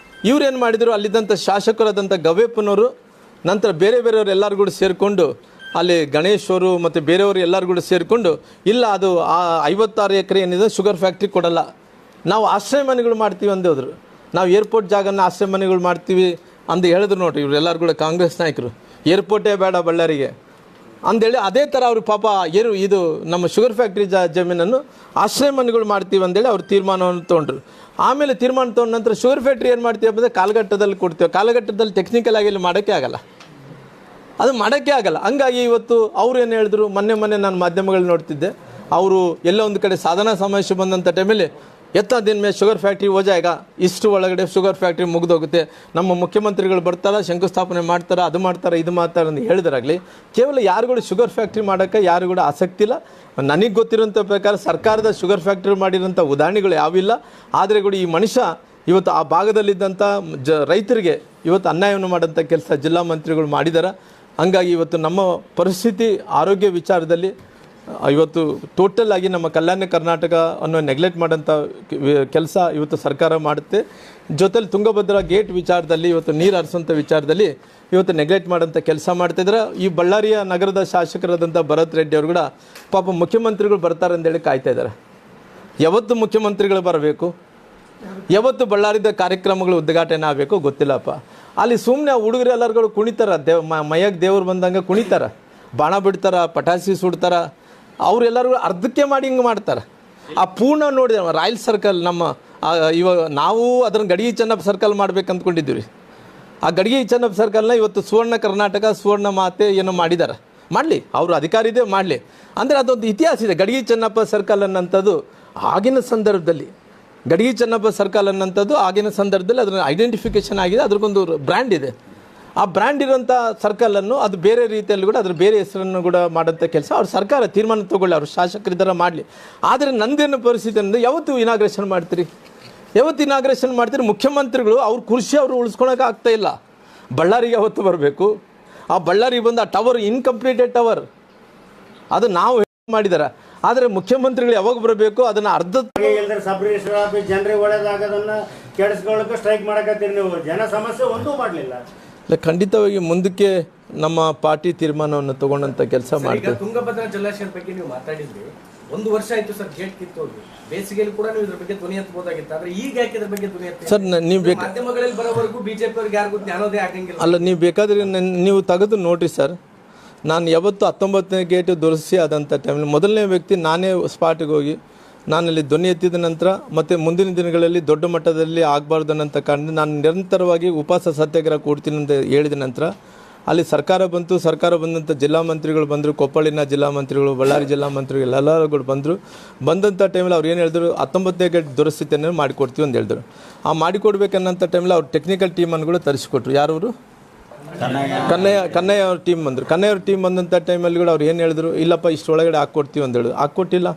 ಇವ್ರೇನು ಮಾಡಿದರು, ಅಲ್ಲಿದ್ದಂಥ ಶಾಸಕರಾದಂಥ ಗವೇಪ್ಪನವರು, ನಂತರ ಬೇರೆಯವರು ಎಲ್ಲರೂ ಕೂಡ ಸೇರಿಕೊಂಡು, ಅಲ್ಲಿ ಗಣೇಶ್ ಅವರು ಮತ್ತು ಬೇರೆಯವರು ಎಲ್ಲರೂ ಕೂಡ ಸೇರಿಕೊಂಡು, ಇಲ್ಲ ಅದು ಆ 56 ಎಕರೆ ಏನಿದೆ ಶುಗರ್ ಫ್ಯಾಕ್ಟ್ರಿ ಕೊಡಲ್ಲ, ನಾವು ಆಶ್ರಯ ಮನೆಗಳು ಮಾಡ್ತೀವಿ ಅಂದೇಳಿದ್ರು. ನಾವು ಏರ್ಪೋರ್ಟ್ ಜಾಗನ ಆಶ್ರಯ ಮನೆಗಳು ಮಾಡ್ತೀವಿ ಅಂದು ಹೇಳಿದ್ರು ನೋಡ್ರಿ ಇವರು ಎಲ್ಲರೂ ಕೂಡ ಕಾಂಗ್ರೆಸ್ ನಾಯಕರು. ಏರ್ಪೋರ್ಟೇ ಬೇಡ ಬಳ್ಳಾರಿಗೆ ಅಂದೇಳಿ ಅದೇ ಥರ ಅವರು ಪಾಪ ಇದು ನಮ್ಮ ಶುಗರ್ ಫ್ಯಾಕ್ಟ್ರಿ ಜಮೀನನ್ನು ಆಶ್ರಯ ಮನೆಗಳು ಮಾಡ್ತೀವಿ ಅಂದೇಳಿ ಅವ್ರು ತೀರ್ಮಾನವನ್ನು ತೊಗೊಂಡ್ರು. ಆಮೇಲೆ ತೀರ್ಮಾನ ತೊಗೊಂಡ ನಂತರ ಶುಗರ್ ಫ್ಯಾಕ್ಟ್ರಿ ಏನು ಮಾಡ್ತೀವಿ ಅಂದರೆ ಕಾಲಘಟ್ಟದಲ್ಲಿ ಕೊಡ್ತೀವಿ. ಕಾಲಘಟ್ಟದಲ್ಲಿ ಟೆಕ್ನಿಕಲ್ ಆಗಿ ಇಲ್ಲಿ ಮಾಡೋಕ್ಕೆ ಆಗಲ್ಲ, ಹಂಗಾಗಿ ಇವತ್ತು ಅವ್ರು ಏನು ಹೇಳಿದ್ರು, ಮೊನ್ನೆ ನಾನು ಮಾಧ್ಯಮಗಳು ನೋಡ್ತಿದ್ದೆ, ಅವರು ಎಲ್ಲ ಒಂದು ಕಡೆ ಸಾಧನಾ ಸಮಾವೇಶ ಬಂದಂಥ ಟೈಮಲ್ಲಿ ಎತ್ತ ದಿನ ಮೇಲೆ ಶುಗರ್ ಫ್ಯಾಕ್ಟ್ರಿ हो जाएगा, ಇಷ್ಟು ಒಳಗಡೆ ಶುಗರ್ ಫ್ಯಾಕ್ಟ್ರಿ ಮುಗಿದೋಗುತ್ತೆ, ನಮ್ಮ ಮುಖ್ಯಮಂತ್ರಿಗಳು ಬರ್ತಾರೆ, ಶಂಕುಸ್ಥಾಪನೆ ಮಾಡ್ತಾರೆ, ಅದು ಮಾಡ್ತಾರೆ, ಇದು ಮಾಡ್ತಾರೆ ಅಂತ ಹೇಳಿದ್ರಾಗಲಿ, ಕೇವಲ ಯಾರುಗಳು ಶುಗರ್ ಫ್ಯಾಕ್ಟ್ರಿ ಮಾಡೋಕ್ಕೆ ಯಾರು ಕೂಡ ಆಸಕ್ತಿ ಇಲ್ಲ. ನನಗೆ ಗೊತ್ತಿರೋಂಥ ಪ್ರಕಾರ ಸರ್ಕಾರದ ಶುಗರ್ ಫ್ಯಾಕ್ಟ್ರಿ ಮಾಡಿರೋಂಥ ಉದಾಹರಣೆಗಳು ಯಾವಿಲ್ಲ. ಆದರೆ ಕೂಡ ಈ ಮನುಷ್ಯ ಇವತ್ತು ಆ ಭಾಗದಲ್ಲಿದ್ದಂಥ ರೈತರಿಗೆ ಇವತ್ತು ಅನ್ಯಾಯವನ್ನು ಮಾಡೋಂಥ ಕೆಲಸ ಜಿಲ್ಲಾ ಮಂತ್ರಿಗಳು ಮಾಡಿದ್ದಾರೆ. ಹಂಗಾಗಿ ಇವತ್ತು ನಮ್ಮ ಪರಿಸ್ಥಿತಿ ಆರೋಗ್ಯ ವಿಚಾರದಲ್ಲಿ ಇವತ್ತು ಟೋಟಲ್ ಆಗಿ ನಮ್ಮ ಕಲ್ಯಾಣ ಕರ್ನಾಟಕ ಅನ್ನೋ ನೆಗ್ಲೆಕ್ಟ್ ಮಾಡೋಂಥ ಕೆಲಸ ಇವತ್ತು ಸರ್ಕಾರ ಮಾಡುತ್ತೆ. ಜೊತೆಲಿ ತುಂಗಭದ್ರಾ ಗೇಟ್ ವಿಚಾರದಲ್ಲಿ ಇವತ್ತು ನೀರು ಹರಿಸೋಂಥ ವಿಚಾರದಲ್ಲಿ ಇವತ್ತು ನೆಗ್ಲೆಕ್ಟ್ ಮಾಡೋಂಥ ಕೆಲಸ ಮಾಡ್ತಾಯಿದ್ರೆ. ಈ ಬಳ್ಳಾರಿಯ ನಗರದ ಶಾಸಕರಾದಂಥ ಭರತ್ ರೆಡ್ಡಿ ಅವರು ಕೂಡ ಪಾಪ ಮುಖ್ಯಮಂತ್ರಿಗಳು ಬರ್ತಾರೆ ಅಂತೇಳಿ ಕಾಯ್ತಾ ಇದ್ದಾರೆ. ಯಾವತ್ತು ಮುಖ್ಯಮಂತ್ರಿಗಳು ಬರಬೇಕು, ಯಾವತ್ತು ಬಳ್ಳಾರಿದ ಕಾರ್ಯಕ್ರಮಗಳು ಉದ್ಘಾಟನೆ ಆಗಬೇಕು ಗೊತ್ತಿಲ್ಲಪ್ಪ. ಅಲ್ಲಿ ಸುಮ್ಮನೆ ಹುಡುಗರು ಎಲ್ಲರಿಗೂ ಕುಣಿತಾರೆ, ಮೈಯಾಗ ದೇವ್ರು ಬಂದಂಗೆ ಕುಣಿತಾರೆ, ಬಾಣ ಬಿಡ್ತಾರೆ, ಪಟಾಕಿ ಸುಡ್ತಾರೆ. ಅವರೆಲ್ಲರೂ ಅರ್ಧಕ್ಕೆ ಮಾಡಿ ಹಿಂಗೆ ಮಾಡ್ತಾರೆ. ಆ ಪೂರ್ಣ ನೋಡಿದೆ ರಾಯಲ್ ಸರ್ಕಲ್ ನಮ್ಮ ಇವಾಗ ನಾವು ಅದನ್ನು ಗಡಿಗೆ ಚೆನ್ನಪ್ಪ ಸರ್ಕಲ್ ಮಾಡ್ಬೇಕು ಅಂದ್ಕೊಂಡಿದ್ದೀವಿ. ಆ ಗಡಿಗೆ ಚೆನ್ನಪ್ಪ ಸರ್ಕಲ್ನ ಇವತ್ತು ಸುವರ್ಣ ಕರ್ನಾಟಕ, ಸುವರ್ಣ ಮಾತೆ ಏನೋ ಮಾಡಿದ್ದಾರೆ, ಮಾಡಲಿ, ಅವರು ಅಧಿಕಾರ ಇದೆ ಮಾಡಲಿ. ಅಂದರೆ ಅದೊಂದು ಇತಿಹಾಸ ಇದೆ. ಗಡಿಗೆ ಚೆನ್ನಪ್ಪ ಸರ್ಕಲ್ ಅನ್ನೋಂಥದ್ದು ಆಗಿನ ಸಂದರ್ಭದಲ್ಲಿ ಗಡಿಗೆ ಚೆನ್ನಪ್ಪ ಸರ್ಕಲ್ ಅನ್ನೋಂಥದ್ದು ಆಗಿನ ಸಂದರ್ಭದಲ್ಲಿ ಅದರ ಐಡೆಂಟಿಫಿಕೇಷನ್ ಆಗಿದೆ, ಅದ್ರಿಗೊಂದು ಬ್ರ್ಯಾಂಡ್ ಇದೆ. ಆ ಬ್ರ್ಯಾಂಡ್ ಇರೋಂಥ ಸರ್ಕಲನ್ನು ಅದು ಬೇರೆ ರೀತಿಯಲ್ಲಿ ಕೂಡ ಅದ್ರ ಬೇರೆ ಹೆಸರನ್ನು ಕೂಡ ಮಾಡೋಂಥ ಕೆಲಸ ಅವ್ರ ಸರ್ಕಾರ ತೀರ್ಮಾನ ತೊಗೊಳ್ಳಿ, ಅವ್ರು ಶಾಸಕರ ಥರ ಮಾಡಲಿ. ಆದರೆ ನಂದೇನು ಪರಿಸ್ಥಿತಿ ಅಂದರೆ ಯಾವತ್ತು ಇನಾಗ್ರೇಷನ್ ಮಾಡ್ತೀರಿ, ಯಾವತ್ತು ಇನಾಗ್ರೇಷನ್ ಮಾಡ್ತೀರಿ? ಮುಖ್ಯಮಂತ್ರಿಗಳು ಅವ್ರ ಕುರ್ಚಿ ಅವರು ಉಳಿಸ್ಕೊಳಕ್ಕೆ ಆಗ್ತಾಯಿಲ್ಲ. ಬಳ್ಳಾರಿಗೆ ಯಾವತ್ತು ಬರಬೇಕು, ಆ ಬಳ್ಳಾರಿಗೆ ಬಂದು ಆ ಟವರ್ ಇನ್ಕಂಪ್ಲೀಟೆಡ್ ಟವರ್ ಅದು ನಾವು ಮಾಡಿದಾರೆ. ಆದರೆ ಮುಖ್ಯಮಂತ್ರಿಗಳು ಯಾವಾಗ ಬರಬೇಕು ಅದನ್ನು ಅರ್ಧ ಸಬ್ ರಿಜಿಸ್ಟರ್ ಆಫೀಸ್ ಜನರಿಗೆ ಒಳ್ಳೇದಾಗೋದನ್ನು ಕೆಡಿಸ್ಕೊಳ್ಳೋಕೆ ಸ್ಟ್ರೈಕ್ ಮಾಡಕತ್ತೀರಿ ನೀವು, ಜನ ಸಮಸ್ಯೆ ಒಂದೂ ಮಾಡಲಿಲ್ಲ. ಇಲ್ಲ, ಖಂಡಿತವಾಗಿ ಮುಂದಕ್ಕೆ ನಮ್ಮ ಪಾರ್ಟಿ ತೀರ್ಮಾನವನ್ನು ತಗೊಂಡಂಥ ಕೆಲಸ ಮಾಡ್ತೀವಿ. ತುಂಗಭದ್ರಾ ಜಲಾಶಯದ ಬಗ್ಗೆ ನೀವು ಮಾತಾಡಿದ್ರಿ, 1 ವರ್ಷ ಆಯಿತು ಸರ್ ಗೇಟ್ ಕಿತ್ತೋಗಿ, ಬೇಸಿಗೆಯಲ್ಲಿ ಕೂಡ ನೀವು ಇದ್ರ ಬಗ್ಗೆ ಧ್ವನಿ ಎತ್ತಬಹುದಾಗಿತ್ತು. ಆದರೆ ಈಗ ಯಾಕೆ ಇದ್ರ ಬಗ್ಗೆ ಧ್ವನಿ ಎತ್ತಿ ಸರ್ ನೀವು ಮಾಧ್ಯಮಗಳಲ್ಲಿ ಬರೋವರೆಗೂ ಬಿಜೆಪಿ ಅವ್ರಿಗೆ ಯಾರಿಗೂ ಜ್ಞಾನೋದಯ ಆಗಂಗಿಲ್ಲ. ಅಲ್ಲ, ನೀವು ಬೇಕಾದರೆ ನೀವು ತೆಗೆದು ನೋಡಿರಿ ಸರ್. ನಾನು ಯಾವತ್ತು 19ನೇ ಗೇಟು ದುರಸ್ತಿ ಆದಂಥ ಟೈಮಲ್ಲಿ ಮೊದಲನೇ ವ್ಯಕ್ತಿ ನಾನೇ ಸ್ಪಾಟಿಗೆ ಹೋಗಿ ನಾನಲ್ಲಿ ಧ್ವನಿ ಎತ್ತಿದ ನಂತರ ಮತ್ತು ಮುಂದಿನ ದಿನಗಳಲ್ಲಿ ದೊಡ್ಡ ಮಟ್ಟದಲ್ಲಿ ಆಗಬಾರ್ದು ಅನ್ನೋಂಥ ಕಾರಣದಿಂದ ನಾನು ನಿರಂತರವಾಗಿ ಉಪವಾಸ ಸತ್ಯಾಗ್ರಹ ಕೊಡ್ತೀನಿ ಅಂತ ಹೇಳಿದ ನಂತರ ಅಲ್ಲಿ ಸರ್ಕಾರ ಬಂತು. ಸರ್ಕಾರ ಬಂದಂಥ ಜಿಲ್ಲಾ ಮಂತ್ರಿಗಳು ಬಂದರು, ಕೊಪ್ಪಳಿನ ಜಿಲ್ಲಾ ಮಂತ್ರಿಗಳು, ಬಳ್ಳಾರಿ ಜಿಲ್ಲಾ ಮಂತ್ರಿಗಳು ಎಲ್ಲರೂ ಬಂದರು. ಬಂದಂಥ ಟೈಮಲ್ಲಿ ಅವ್ರು ಏನು ಹೇಳಿದ್ರು, 19ನೇ ಗೇಟ್ ದುರಸ್ಥಿತಿಯನ್ನು ಮಾಡಿಕೊಡ್ತೀವಿ ಅಂತ ಹೇಳಿದ್ರು. ಆ ಮಾಡಿಕೊಡ್ಬೇಕನ್ನೋಂಥ ಟೈಮಲ್ಲಿ ಅವ್ರು ಟೆಕ್ನಿಕಲ್ ಟೀಮನ್ನು ಕೂಡ ತರಿಸಿಕೊಟ್ರು. ಯಾರವರು? ಕನ್ನಯ್ಯ ಅವ್ರ ಟೀಮ್ ಬಂದರು. ಕನ್ನಯ್ಯ ಅವ್ರ ಟೀಮ್ ಬಂದಂಥ ಟೈಮಲ್ಲಿ ಕೂಡ ಅವ್ರು ಏನು ಹೇಳಿದ್ರು, ಇಲ್ಲಪ್ಪ ಇಷ್ಟೊಳಗಡೆ ಹಾಕ್ಕೊಡ್ತೀವಿ ಅಂತ ಹೇಳಿದ್ರು. ಹಾಕ್ಕೊಟ್ಟಿಲ್ಲ.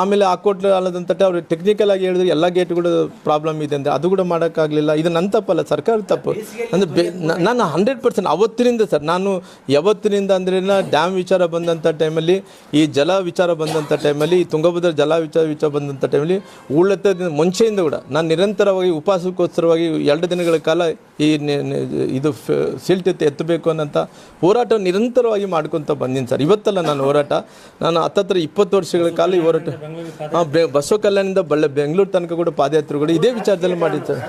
ಆಮೇಲೆ ಹಾಕ್ಕೊಟ್ಲು ಅಲ್ಲದಂತ ಅವ್ರು ಟೆಕ್ನಿಕಲ್ ಆಗಿ ಹೇಳಿದ್ರು ಎಲ್ಲ ಗೇಟ್ಗಳು ಪ್ರಾಬ್ಲಮ್ ಇದೆ ಅಂದರೆ ಅದು ಕೂಡ ಮಾಡೋಕ್ಕಾಗಲಿಲ್ಲ. ಇದು ನನ್ನ ತಪ್ಪಲ್ಲ, ಸರ್ಕಾರ ತಪ್ಪು. ಅಂದರೆ ನಾನು 100% ಅವತ್ತಿನಿಂದ ಸರ್, ನಾನು ಯಾವತ್ತಿನಿಂದ ಅಂದ್ರೆ ಡ್ಯಾಮ್ ವಿಚಾರ ಬಂದಂಥ ಟೈಮಲ್ಲಿ, ಈ ಜಲ ವಿಚಾರ ಬಂದಂಥ ಟೈಮಲ್ಲಿ, ಈ ತುಂಗಭದ್ರಾ ಜಲ ವಿಚಾರ ಬಂದಂಥ ಟೈಮಲ್ಲಿ ಉಳ್ಳತ್ತ ಮುಂಚೆಯಿಂದ ಕೂಡ ನಾನು ನಿರಂತರವಾಗಿ ಉಪವಾಸಕ್ಕೋಸ್ಕರವಾಗಿ 2 ದಿನಗಳ ಕಾಲ ಈ ಇದು ಸಿಲ್ಟ್ ಎತ್ತಬೇಕು ಅನ್ನೋಂಥ ಹೋರಾಟ ನಿರಂತರವಾಗಿ ಮಾಡ್ಕೊತ ಬಂದೀನಿ ಸರ್. ಇವತ್ತಲ್ಲ ನಾನು ಹೋರಾಟ, ನಾನು 20 ವರ್ಷಗಳ ಕಾಲ ಈ ಹೋರಾಟ ಬಸವ ಕಲ್ಯಾಣದಿಂದ ಬೆಂಗಳೂರು ತನಕ ಕೂಡ ಪಾದಯಾತ್ರೆ ಕೂಡ ಇದೇ ವಿಚಾರದಲ್ಲಿ ಮಾಡಿದ್ದು ಸರ್.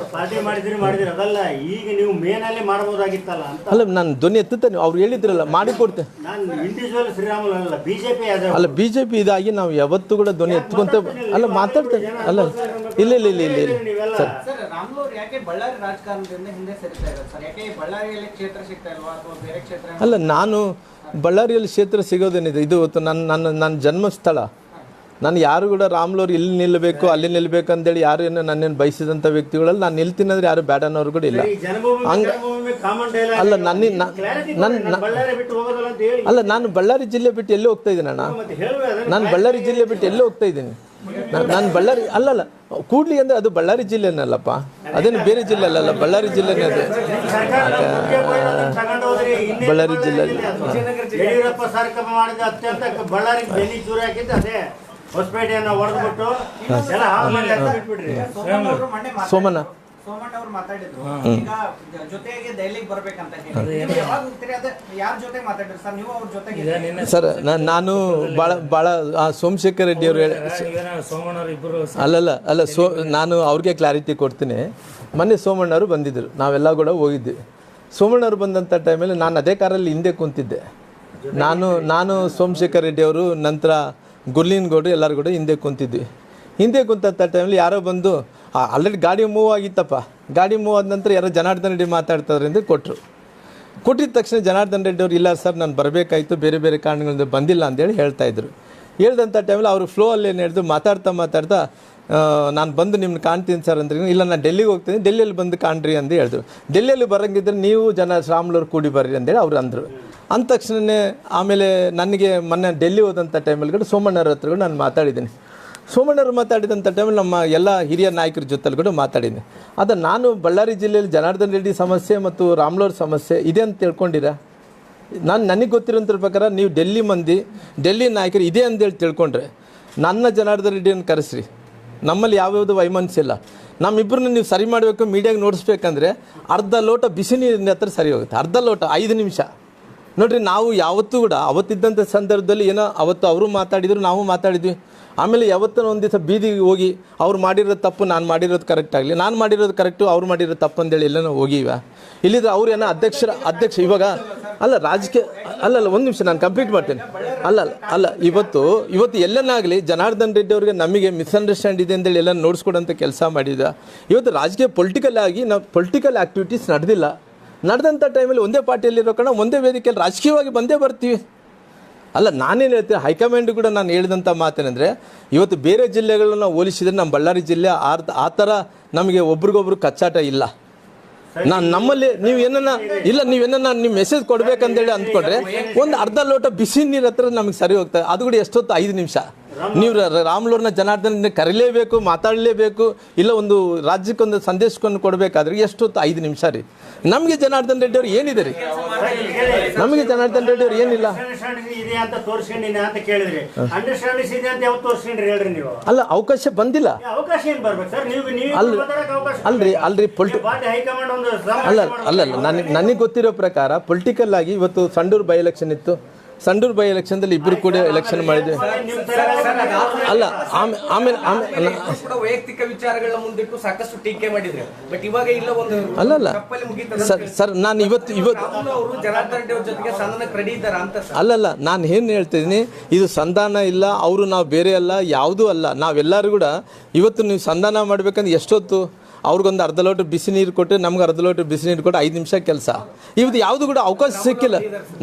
ಅಲ್ಲ, ನಾನು ಧ್ವನಿ ಎತ್ತುತ್ತೇನೆ, ಅವ್ರು ಹೇಳಿದ್ರಲ್ಲ ಮಾಡಿಕೊಡ್ತೇನೆ. ಅಲ್ಲ, ಬಿಜೆಪಿ ಇದಾಗಿ ನಾವು ಯಾವತ್ತೂ ಕೂಡ ಧ್ವನಿ ಎತ್ಕೊಂತ ಅಲ್ಲ ಮಾತಾಡ್ತೇವೆ. ಅಲ್ಲ ಇಲ್ಲ ಇಲ್ಲ ಇಲ್ಲ ಇಲ್ಲ ಇಲ್ಲ ಸರ್. ಅಲ್ಲ, ನಾನು ಬಳ್ಳಾರಿಯಲ್ಲಿ ಕ್ಷೇತ್ರ ಸಿಗೋದೇನಿದೆ, ಇದು ನನ್ನ ಜನ್ಮಸ್ಥಳ. ನಾನು ಯಾರು ಕೂಡ ರಾಮ್ಲವ್ರು ಇಲ್ಲಿ ನಿಲ್ಲಬೇಕು ಅಲ್ಲಿ ನಿಲ್ಲಬೇಕು ಅಂತೇಳಿ ಯಾರು ಏನು ನನ್ನೇನು ಬಯಸಿದಂಥ ವ್ಯಕ್ತಿಗಳಲ್ಲಿ ನಾನು ನಿಲ್ತೀನಿ ಅಂದರೆ ಯಾರು ಬ್ಯಾಡ್ ಅನ್ನೋರು ಕೂಡ ಇಲ್ಲ. ಹಂಗೆ ಅಲ್ಲ, ಅಲ್ಲ, ನಾನು ಬಳ್ಳಾರಿ ಜಿಲ್ಲೆ ಬಿಟ್ಟು ಎಲ್ಲೇ ಹೋಗ್ತಾ ಇದ್ದೀನಿ ಅಣ್ಣ. ನಾನು ಬಳ್ಳಾರಿ ಜಿಲ್ಲೆ ಬಿಟ್ಟು ಎಲ್ಲೇ ಹೋಗ್ತಾ ಇದ್ದೀನಿ. ನಾನು ಬಳ್ಳಾರಿ ಅಲ್ಲಲ್ಲ, ಕೂಡ್ಲಿ ಅಂದರೆ ಅದು ಬಳ್ಳಾರಿ ಜಿಲ್ಲೆನಲ್ಲಪ್ಪ, ಅದೇನು ಬೇರೆ ಜಿಲ್ಲೆ ಅಲ್ಲಲ್ಲ, ಬಳ್ಳಾರಿ ಜಿಲ್ಲೆನೇ ಅದು. ಬಳ್ಳಾರಿ ಜಿಲ್ಲೆ ಸೋಮಣ್ಣ ಸರ್, ನಾನು ಭಾಳ ಸೋಮಶೇಖರ್ ರೆಡ್ಡಿ ಅವರು ಅಲ್ಲ ನಾನು ಅವ್ರಿಗೆ ಕ್ಲಾರಿಟಿ ಕೊಡ್ತೀನಿ. ಮೊನ್ನೆ ಸೋಮಣ್ಣವರು ಬಂದಿದ್ದರು, ನಾವೆಲ್ಲ ಕೂಡ ಹೋಗಿದ್ವಿ. ಸೋಮಣ್ಣವ್ರು ಬಂದಂಥ ಟೈಮಲ್ಲಿ ನಾನು ಅದೇ ಕಾರಲ್ಲಿ ಹಿಂದೆ ಕುಂತಿದ್ದೆ. ನಾನು ಸೋಮಶೇಖರ್ ರೆಡ್ಡಿ ಅವರು, ನಂತರ ಗುರ್ಲಿನ್ ಗೌಡ್ರು ಎಲ್ಲರೂ ಕೂಡ ಹಿಂದೆ ಕುಂತಿದ್ವಿ. ಹಿಂದೆ ಕುಂತಂಥ ಟೈಮಲ್ಲಿ ಯಾರೋ ಬಂದು ಆಲ್ರೆಡಿ ಗಾಡಿ ಮೂವ್ ಆಗಿತ್ತಪ್ಪ. ಗಾಡಿ ಮೂವ್ ಆದ ನಂತರ ಯಾರೋ ಜನಾರ್ದನ್ ರೆಡ್ಡಿ ಮಾತಾಡ್ತಾರೆ ಅಂತ ಕೊಟ್ಟಿದ್ದ ತಕ್ಷಣ ಜನಾರ್ದನ್ ರೆಡ್ಡಿ ಅವರು ಇಲ್ಲ ಸರ್ ನಾನು ಬರಬೇಕಾಯಿತು, ಬೇರೆ ಬೇರೆ ಕಾರಣಗಳಿಂದ ಬಂದಿಲ್ಲ ಅಂತೇಳಿ ಹೇಳ್ತಾಯಿದ್ರು. ಹೇಳ್ದಂಥ ಟೈಮಲ್ಲಿ ಅವರು ಫ್ಲೋ ಅಲ್ಲಿ ಏನು ಹೇಳಿದ್ರು, ಮಾತಾಡ್ತಾ ನಾನು ಬಂದು ನಿಮ್ಮನ್ನ ಕಾಣ್ತೀನಿ ಸರ್ ಅಂದ್ರೆ, ಇಲ್ಲ ನಾನು ಡೆಲ್ಲಿಗೆ ಹೋಗ್ತೀನಿ, ಡೆಲ್ಲಿಯಲ್ಲಿ ಬಂದು ಕಾಣ್ರಿ ಅಂತ ಹೇಳಿದ್ರು. ಡೆಲ್ಲಿಯಲ್ಲಿ ಬರೋಂಗಿದ್ರೆ ನೀವು ರಾಮ್ಲವ್ರು ಕೂಡಿ ಬರ್ರಿ ಅಂತೇಳಿ ಅವ್ರು ಅಂದರು. ಅಂದ ತಕ್ಷಣವೇ ಆಮೇಲೆ ನನಗೆ ಮೊನ್ನೆ ಡೆಲ್ಲಿ ಹೋದಂಥ ಟೈಮಲ್ಲಿ ಕೂಡ ಸೋಮಣ್ಣವ್ರ ಹತ್ರ ನಾನು ಮಾತಾಡಿದ್ದೀನಿ. ಸೋಮಣ್ಣವ್ರು ಮಾತಾಡಿದಂಥ ಟೈಮಲ್ಲಿ ನಮ್ಮ ಎಲ್ಲ ಹಿರಿಯ ನಾಯಕರ ಜೊತೆಲಿ ಕೂಡ ಮಾತಾಡಿದ್ದೀನಿ. ಅದು ನಾನು ಬಳ್ಳಾರಿ ಜಿಲ್ಲೆಯಲ್ಲಿ ಜನಾರ್ದನ್ ರೆಡ್ಡಿ ಸಮಸ್ಯೆ ಮತ್ತು ರಾಮ್ಲವ್ರ ಸಮಸ್ಯೆ ಇದೆ ಅಂತ ತಿಳ್ಕೊಂಡಿರಾ? ನನಗೆ ಗೊತ್ತಿರೋಂಥ ಪ್ರಕಾರ ನೀವು ಡೆಲ್ಲಿ ನಾಯಕರು ಇದೆ ಅಂತೇಳಿ ತಿಳ್ಕೊಂಡ್ರೆ ನನ್ನ ಜನಾರ್ದನ್ ರೆಡ್ಡಿಯನ್ನು ಕರೆಸ್ರಿ. ನಮ್ಮಲ್ಲಿ ಯಾವ್ಯಾವುದು ವೈಮನಸ್ಸು ಇಲ್ಲ. ನಮ್ಮಿಬ್ಬರನ್ನ ನೀವು ಸರಿ ಮಾಡಬೇಕು, ಮೀಡಿಯಾಗೆ ನೋಡಿಸ್ಬೇಕಂದ್ರೆ ಅರ್ಧ ಲೋಟ ಬಿಸಿ ನೀರಿನ ಹತ್ರ ಸರಿ ಹೋಗುತ್ತೆ. ಅರ್ಧ ಲೋಟ 5 ನಿಮಿಷ ನೋಡಿರಿ. ನಾವು ಯಾವತ್ತೂ ಕೂಡ ಅವತ್ತಿದ್ದಂಥ ಸಂದರ್ಭದಲ್ಲಿ ಏನೋ ಅವತ್ತು ಅವರು ಮಾತಾಡಿದ್ರು, ನಾವು ಮಾತಾಡಿದ್ವಿ. ಆಮೇಲೆ ಯಾವತ್ತೂ ಒಂದು ದಿವಸ ಬೀದಿಗೆ ಹೋಗಿ ಅವ್ರು ಮಾಡಿರೋದು ತಪ್ಪು, ನಾನು ಮಾಡಿರೋದು ಕರೆಕ್ಟ್ ಆಗಲಿ, ನಾನು ಮಾಡಿರೋದು ಕರೆಕ್ಟು, ಅವ್ರು ಮಾಡಿರೋದು ತಪ್ಪು ಅಂತೇಳಿ ಎಲ್ಲನೋ ಹೋಗಿವ. ಇಲ್ಲಿದ್ರೆ ಅವ್ರು ಏನೋ ಅಧ್ಯಕ್ಷ ಇವಾಗ ಅಲ್ಲ ರಾಜಕೀಯ ಅಲ್ಲ ಒಂದು ನಿಮಿಷ ನಾನು ಕಂಪ್ಲೀಟ್ ಮಾಡ್ತೇನೆ. ಅಲ್ಲ ಇವತ್ತು ಎಲ್ಲನಾಗಲಿ ಜನಾರ್ದನ್ ರೆಡ್ಡಿ ಅವ್ರಿಗೆ ನಮಗೆ ಮಿಸ್ಅಂಡರ್ಸ್ಟ್ಯಾಂಡ್ ಇದೆ ಅಂತೇಳಿ ಎಲ್ಲ ನೋಡಿಸ್ಕೊಡೋಂಥ ಕೆಲಸ ಮಾಡಿದ. ಇವತ್ತು ರಾಜಕೀಯ ಪೊಲಿಟಿಕಲ್ ಆಗಿ ನಾವು ಪೊಲಿಟಿಕಲ್ ಆ್ಯಕ್ಟಿವಿಟೀಸ್ ನಡೆದಂಥ ಟೈಮಲ್ಲಿ ಒಂದೇ ಪಾರ್ಟಿಯಲ್ಲಿರೋ ಕಾರಣ ಒಂದೇ ವೇದಿಕೆಯಲ್ಲಿ ರಾಜಕೀಯವಾಗಿ ಬಂದೇ ಬರ್ತೀವಿ. ಅಲ್ಲ ನಾನೇನು ಹೇಳ್ತೀನಿ, ಹೈಕಮಾಂಡ್ ಕೂಡ ನಾನು ಹೇಳಿದಂಥ ಮಾತೇನೆಂದರೆ, ಇವತ್ತು ಬೇರೆ ಜಿಲ್ಲೆಗಳನ್ನ ಹೋಲಿಸಿದರೆ ನಮ್ಮ ಬಳ್ಳಾರಿ ಜಿಲ್ಲೆ ಆ ಥರ ನಮಗೆ ಒಬ್ರಿಗೊಬ್ರು ಕಚ್ಚಾಟ ಇಲ್ಲ. ನಮ್ಮಲ್ಲಿ ನೀವೇನನ್ನ ನೀವು ಮೆಸೇಜ್ ಕೊಡ್ಬೇಕಂತೇಳಿ ಅಂದ್ಕೊಂಡ್ರೆ ಒಂದು ಅರ್ಧ ಲೋಟ ಬಿಸಿ ನೀರು ಹತ್ರ ನಮಗೆ ಸರಿ ಹೋಗ್ತದೆ. ಅದು ಕೂಡ ಎಷ್ಟೊತ್ತು 5 ನಿಮಿಷ. ನೀವು ರಾಮ್ಲೂರ್ನ ಜನಾರ್ದನ ಕರೀಲೇಬೇಕು, ಮಾತಾಡಲೇಬೇಕು, ಇಲ್ಲ ಒಂದು ರಾಜ್ಯಕ್ಕೊಂದು ಸಂದೇಶವನ್ನು ಕೊಡಬೇಕಾದ್ರೆ ಎಷ್ಟೊತ್ತು 5 ನಿಮಿಷ ರೀ. ನಮಗೆ ಜನಾರ್ದನ್ ರೆಡ್ಡಿ ಅವ್ರು ಏನಿದೆ ರೀ, ನಮಗೆ ಜನಾರ್ದನ್ ರೆಡ್ಡಿ ಅವ್ರು ಏನಿಲ್ಲ. ಅಲ್ಲ ಅವಕಾಶ ಬಂದಿಲ್ಲ. ಅಲ್ರಿ ಅಲ್ಲ ನನಗೆ ಗೊತ್ತಿರೋ ಪ್ರಕಾರ ಪೊಲಿಟಿಕಲ್ ಆಗಿ ಇವತ್ತು ಸಂಡೂರು ಬೈ ಎಲೆಕ್ಷನ್ ಇತ್ತು. ಸಂಡೂರು ಬೈ ಎಲೆಕ್ಷನ್ದಲ್ಲಿ ಇಬ್ಬರು ಕೂಡ ಎಲೆಕ್ಷನ್ ಮಾಡಿದ್ವಿ. ಅಲ್ಲ ಆಮೇಲೆ ವೈಯಕ್ತಿಕ ವಿಚಾರಗಳ ಮುಂದಿಟ್ಟು ಸಾಕಷ್ಟು ಟೀಕೆ ಮಾಡಿದ್ರೆ, ಬಟ್ ಇವಾಗ ಇಲ್ಲ ಒಂದು ಅಲ್ಲ ಸರ್ ನಾನು ಇವತ್ತು ಅವರು ಜನಾರ್ದನ್ ರೆಡ್ಡಿ ಅವ್ರ ಜೊತೆಗೆ ಸಂಧಾನಕ್ಕೆ ರೆಡಿ ಇದ್ದಾರಾ ಅಂತ. ಅಲ್ಲಲ್ಲ ನಾನು ಏನು ಹೇಳ್ತಿದ್ದೀನಿ, ಇದು ಸಂಧಾನ ಇಲ್ಲ, ಅವರು ನಾವು ಬೇರೆ ಅಲ್ಲ, ಯಾವುದೂ ಅಲ್ಲ. ನಾವೆಲ್ಲರೂ ಕೂಡ ಇವತ್ತು ನೀವು ಸಂಧಾನ ಮಾಡ್ಬೇಕಂದ್ರೆ ಎಷ್ಟೊತ್ತು ಅವ್ರಿಗೊಂದು ಅರ್ಧ ಲೋಟ ಬಿಸಿ ನೀರು ಕೊಟ್ಟು ನಮ್ಗೆ ಅರ್ಧ ಲೋಟ ಬಿಸಿ ನೀರು ಕೊಟ್ಟು 5 ನಿಮಿಷ ಕೆಲಸ. ಇವತ್ತು ಯಾವುದು ಕೂಡ ಅವಕಾಶ ಸಿಕ್ಕಿಲ್ಲ.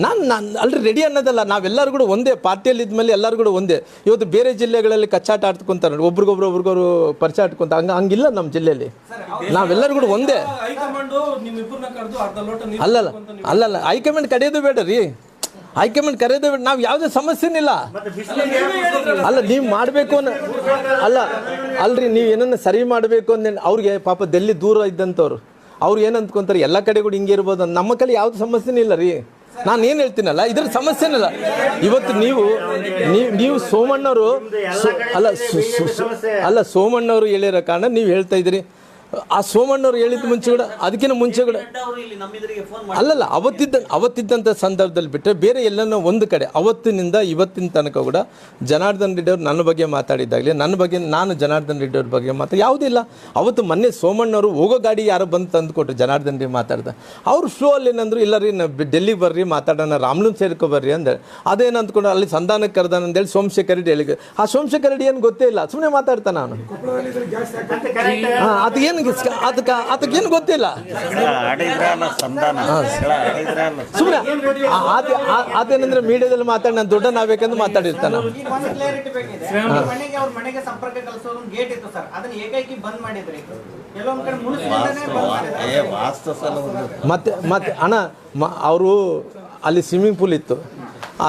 ನಾನು ಅಲ್ರಿ ರೆಡಿ ಅನ್ನೋದಲ್ಲ, ನಾವೆಲ್ಲರೂ ಕೂಡ ಒಂದೇ ಪಾರ್ಟಿಯಲ್ಲಿ ಇದ್ಮೇಲೆ ಎಲ್ಲರೂ ಕೂಡ ಒಂದೇ. ಇವತ್ತು ಬೇರೆ ಜಿಲ್ಲೆಗಳಲ್ಲಿ ಕಚ್ಚಾಟ ಆಡ್ಕೊಂತಾರೆ ನೋಡಿ, ಒಬ್ರಿಗೊಬ್ರು ಪರಿಚಯ ಆಡ್ಕೊಂತ, ಹಂಗಿಲ್ಲ ನಮ್ಮ ಜಿಲ್ಲೆಯಲ್ಲಿ. ನಾವೆಲ್ಲರೂ ಕೂಡ ಒಂದೇ. ಅಲ್ಲಲ್ಲ ಹೈಕಮಾಂಡ್ ಕರೆಯೋದು ಬೇಡ ರೀ, ಹೈಕಮಾಂಡ್ ಕರೆಯೋದು ಬೇಡ. ನಾವು ಯಾವುದೇ ಸಮಸ್ಯೆನಿಲ್ಲ. ಅಲ್ಲ ನೀವು ಮಾಡಬೇಕು ಅಲ್ರಿ, ನೀವು ಏನನ್ನ ಸರಿ ಮಾಡಬೇಕು ಅಂದ ಅವ್ರಿಗೆ ಪಾಪ ಡೆಲ್ಲಿ ದೂರ ಇದ್ದಂಥವ್ರು ಅವ್ರು ಏನು ಅಂದ್ಕೊಂತಾರೆ, ಎಲ್ಲ ಕಡೆ ಕೂಡ ಹಿಂಗೆ ಇರ್ಬೋದು. ನಮ್ಮ ಕಡೆ ಯಾವ್ದು ಸಮಸ್ಯೆನಿಲ್ಲ ರೀ. ನಾನು ಏನು ಹೇಳ್ತೀನಲ್ಲ, ಇದ್ರ ಸಮಸ್ಯೆನಿಲ್ಲ. ಇವತ್ತು ನೀವು ಸೋಮಣ್ಣವರು ಸೋಮಣ್ಣವರು ಹೇಳಿರೋ ಕಾರಣ ನೀವು ಹೇಳ್ತಾ ಇದ್ದೀರಿ. ಆ ಸೋಮಣ್ಣವ್ರು ಹೇಳಿದ ಮುಂಚೆ ಕೂಡ, ಅದಕ್ಕಿಂತ ಮುಂಚೆ ಕೂಡ ಅಲ್ಲಲ್ಲ ಅವತ್ತಿದ್ದಂಥ ಸಂದರ್ಭದಲ್ಲಿ ಬಿಟ್ಟರೆ ಬೇರೆ ಎಲ್ಲನೋ ಒಂದು ಕಡೆ ಅವತ್ತಿನಿಂದ ಇವತ್ತಿನ ತನಕ ಕೂಡ ಜನಾರ್ದನ್ ರೆಡ್ಡಿ ಅವ್ರು ನನ್ನ ಬಗ್ಗೆ ಮಾತಾಡಿದ್ದಾಗಲಿ, ನನ್ನ ಬಗ್ಗೆ ನಾನು ಜನಾರ್ದನ್ ರೆಡ್ಡಿ ಅವ್ರ ಬಗ್ಗೆ ಯಾವುದೂ ಇಲ್ಲ. ಅವತ್ತು ಮೊನ್ನೆ ಸೋಮಣ್ಣವರು ಹೋಗೋ ಗಾಡಿ ಯಾರೋ ಬಂದು ತಂದು ಕೊಟ್ಟರು, ಜನಾರ್ದನ್ ರೆಡ್ಡಿ ಮಾತಾಡ್ದೆ. ಅವ್ರು ಶೋ ಅಲ್ಲಿ ಏನಂದ್ರು, ಇಲ್ಲ ರೀ ಡೆಲ್ಲಿಗೆ ಬರ್ರಿ ಮಾತಾಡೋಣ, ರಾಮ್ಲೂನ್ ಸೇರ್ಕೊ ಬರ್ರಿ ಅಂದೇಳಿ. ಅದೇನು ಅಂದ್ಕೊಂಡು ಅಲ್ಲಿ ಸಂಧಾನಕ್ಕೆ ಕರೆದಾನ ಅಂತೇಳಿ ಸೋಮಶೇಖರ್ ರೆಡ್ಡಿ ಹೇಳಿದ್ರು. ಆ ಸೋಮಶೇಖರ್ ರೆಡ್ಡಿ ಏನು ಗೊತ್ತೇ ಇಲ್ಲ, ಸುಮ್ಮನೆ ಮಾತಾಡ್ತಾನೆ ಅವನು. ಅದೇನು ಅದಕ್ಕೇನು ಗೊತ್ತಿಲ್ಲ, ಸುಮ್ಮನೆ ಅದೇನಂದ್ರೆ ಮೀಡಿಯಾದಲ್ಲಿ ಮಾತಾಡಿ ನಾನು ದೊಡ್ಡನಾಗಬೇಕಂದು ಮಾತಾಡಿರ್ತಾನೆ. ಮತ್ತೆ ಅಣ್ಣ ಅವರು ಅಲ್ಲಿ ಸ್ವಿಮ್ಮಿಂಗ್ ಪೂಲ್ ಇತ್ತು,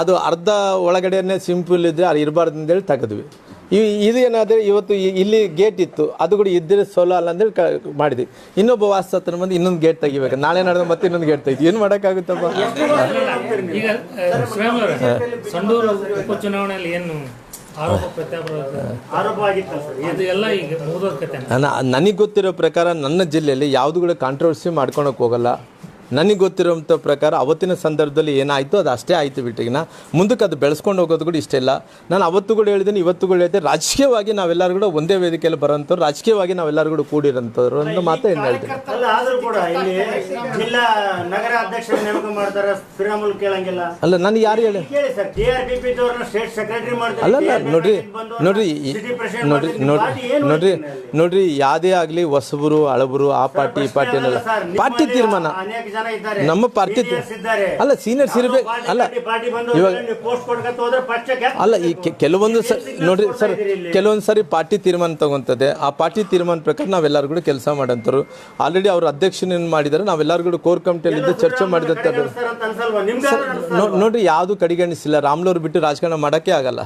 ಅದು ಅರ್ಧ ಒಳಗಡೆನೇ ಸ್ವಿಮ್ಮಿಂಗ್ ಪೂಲ್ ಇದ್ದರೆ ಅದು ಇರಬಾರ್ದು ಅಂತೇಳಿ ತೆಗೆದ್ವಿ. ಇದು ಏನಾದರೆ ಇವತ್ತು ಇಲ್ಲಿ ಗೇಟ್ ಇತ್ತು, ಅದು ಕೂಡ ಇದ್ದರೆ ಸೋಲೋ ಅಲ್ಲ ಅಂತೇಳಿ ಮಾಡಿದ್ವಿ. ಇನ್ನೊಬ್ಬ ವಾಸ್ತವನ ಬಂದು ಇನ್ನೊಂದು ಗೇಟ್ ತೆಗಿಬೇಕು, ನಾಳೆ ನಡೆದ ಮತ್ತೆ ಇನ್ನೊಂದು ಗೇಟ್ ತೆಗಿದ್ವಿ. ಏನು ಮಾಡೋಕ್ಕಾಗುತ್ತಪ್ಪ? ಈಗ ಸಂಡೂರು ಉಪಚುನಾವಣೆಯಲ್ಲಿ ಏನು ನನಗೆ ಗೊತ್ತಿರೋ ಪ್ರಕಾರ ನನ್ನ ಜಿಲ್ಲೆಯಲ್ಲಿ ಯಾವುದು ಕೂಡ ಕಾಂಟ್ರವರ್ಸಿ ಮಾಡ್ಕೊಳಕ್ಕೆ ಹೋಗಲ್ಲ. ನನಗೆ ಗೊತ್ತಿರೋಂಥ ಪ್ರಕಾರ ಅವತ್ತಿನ ಸಂದರ್ಭದಲ್ಲಿ ಏನಾಯಿತು ಅದು ಅಷ್ಟೇ ಆಯಿತು ಬಿಟ್ಟಿಗಿನ ಮುಂದಕ್ಕೆ ಅದು ಬೆಳೆಸ್ಕೊಂಡು ಹೋಗೋದು ಕೂಡ ಇಷ್ಟ ಇಲ್ಲ. ನಾನು ಅವತ್ತು ಕೂಡ ಹೇಳಿದ್ದೀನಿ, ಇವತ್ತು ಕೂಡ ಹೇಳಿದೆ, ರಾಜಕೀಯವಾಗಿ ನಾವೆಲ್ಲರೂ ಕೂಡ ಒಂದೇ ವೇದಿಕೆಯಲ್ಲಿ ಬರೋಂಥವ್ರು, ರಾಜಕೀಯವಾಗಿ ನಾವೆಲ್ಲರೂ ಕೂಡ ಕೂಡಿರೋಂಥವ್ರು ಒಂದು ಮಾತು ಏನು ಹೇಳ್ತೀನಿ. ಅಲ್ಲ ನನಗೆ ಯಾರು ಹೇಳಿ ಅಲ್ಲಲ್ಲ ನೋಡ್ರಿ ಯಾವುದೇ ಆಗಲಿ ಹೊಸಬರು ಹಳಬರು ಆ ಪಾರ್ಟಿ ಈ ಪಾರ್ಟಿ ಅನ್ನಲ್ಲ, ಪಾರ್ಟಿ ತೀರ್ಮಾನ ನಮ್ಮ ಪಾರ್ಟಿ ಅಲ್ಲ ಸೀನಿಯರ್ಸ್ ಇರಬೇಕು. ಅಲ್ಲ ಇವಾಗ ಅಲ್ಲ ಈ ಕೆಲವೊಂದು ನೋಡ್ರಿ ಸರ್, ಕೆಲವೊಂದು ಸಾರಿ ಪಾರ್ಟಿ ತೀರ್ಮಾನ ತಗೊಂತದೆ. ಆ ಪಾರ್ಟಿ ತೀರ್ಮಾನ ಪ್ರಕಾರ ನಾವೆಲ್ಲರೂ ಕೂಡ ಕೆಲಸ ಮಾಡೋಂಥವ್ರು. ಆಲ್ರೆಡಿ ಅವ್ರ ಅಧ್ಯಕ್ಷನ ಮಾಡಿದ್ದಾರೆ, ನಾವೆಲ್ಲರೂ ಕೂಡ ಕೋರ್ ಕಮಿಟಿಯಲ್ಲಿ ಚರ್ಚೆ ಮಾಡಿದಂಥ ನೋಡ್ರಿ ಯಾವುದು ಕಡೆಗಣಿಸಿಲ್ಲ. ರಾಮ್ಲೂರು ಬಿಟ್ಟು ರಾಜಕಾರಣ ಮಾಡೋಕ್ಕೆ ಆಗಲ್ಲ.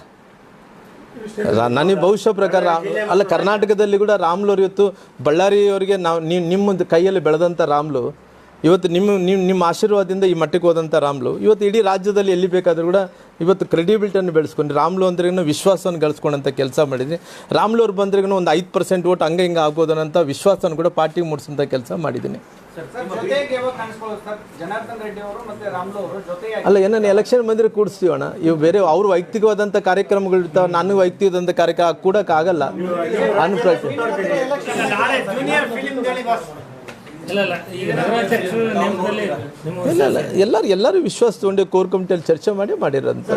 ನನಗೆ ಬಹುಶಃ ಪ್ರಕಾರ ಅಲ್ಲ, ಕರ್ನಾಟಕದಲ್ಲಿ ಕೂಡ ರಾಮ್ಲೂರು ಇವತ್ತು ಬಳ್ಳಾರಿಯವರಿಗೆ ನಾವು ನಿಮ್ಮ ಕೈಯಲ್ಲಿ ಬೆಳೆದಂಥ ರಾಮ್ಲು ಇವತ್ತು ನಿಮ್ಮ ಆಶೀರ್ವಾದದಿಂದ ಈ ಮಟ್ಟಕ್ಕೆ ಹೋದಂಥ ರಾಮ್ಲು ಇವತ್ತು ಇಡೀ ರಾಜ್ಯದಲ್ಲಿ ಎಲ್ಲಿ ಬೇಕಾದರೂ ಕೂಡ ಇವತ್ತು ಕ್ರೆಡಿಬಿಲಿಟಿಯನ್ನು ಬೆಳೆಸ್ಕೊಂಡು ರಾಮ್ಲು ಅಂದ್ರೇನು ವಿಶ್ವಾಸವನ್ನು ಗಳಿಸ್ಕೊಂಡಂಥ ಕೆಲಸ ಮಾಡಿದ್ವಿ. ರಾಮ್ಲು ಅವ್ರು ಬಂದ್ರೇನು ಒಂದು 5% ಓಟ್ ಹಂಗೆ ಹಿಂಗೆ ಆಗ್ಬೋದು ಅನ್ನೋಂಥ ವಿಶ್ವಾಸವನ್ನು ಕೂಡ ಪಾರ್ಟಿಗೆ ಮೂಡಿಸೋಂಥ ಕೆಲಸ ಮಾಡಿದ್ದೀನಿ. ಅಲ್ಲ ಏನನ್ನ ಎಲೆಕ್ಷನ್ ಬಂದರೆ ಕೂಡಿಸ್ತೀವಣ್ಣ. ಇವು ಬೇರೆ ಅವ್ರು ವೈಯಕ್ತಿಕವಾದಂಥ ಕಾರ್ಯಕ್ರಮಗಳಿರ್ತಾವೆ, ನಾನು ವೈಯಕ್ತಿಕವಾದಂಥ ಕಾರ್ಯಕ್ರಮ ಕೂಡಕ್ಕಾಗಲ್ಲ. ಎಲ್ಲರೂ ವಿಶ್ವಾಸ ತಗೊಂಡು ಕೋರ್ ಕಮಿಟಿಯಲ್ಲಿ ಚರ್ಚೆ ಮಾಡಿರೋಂಥ.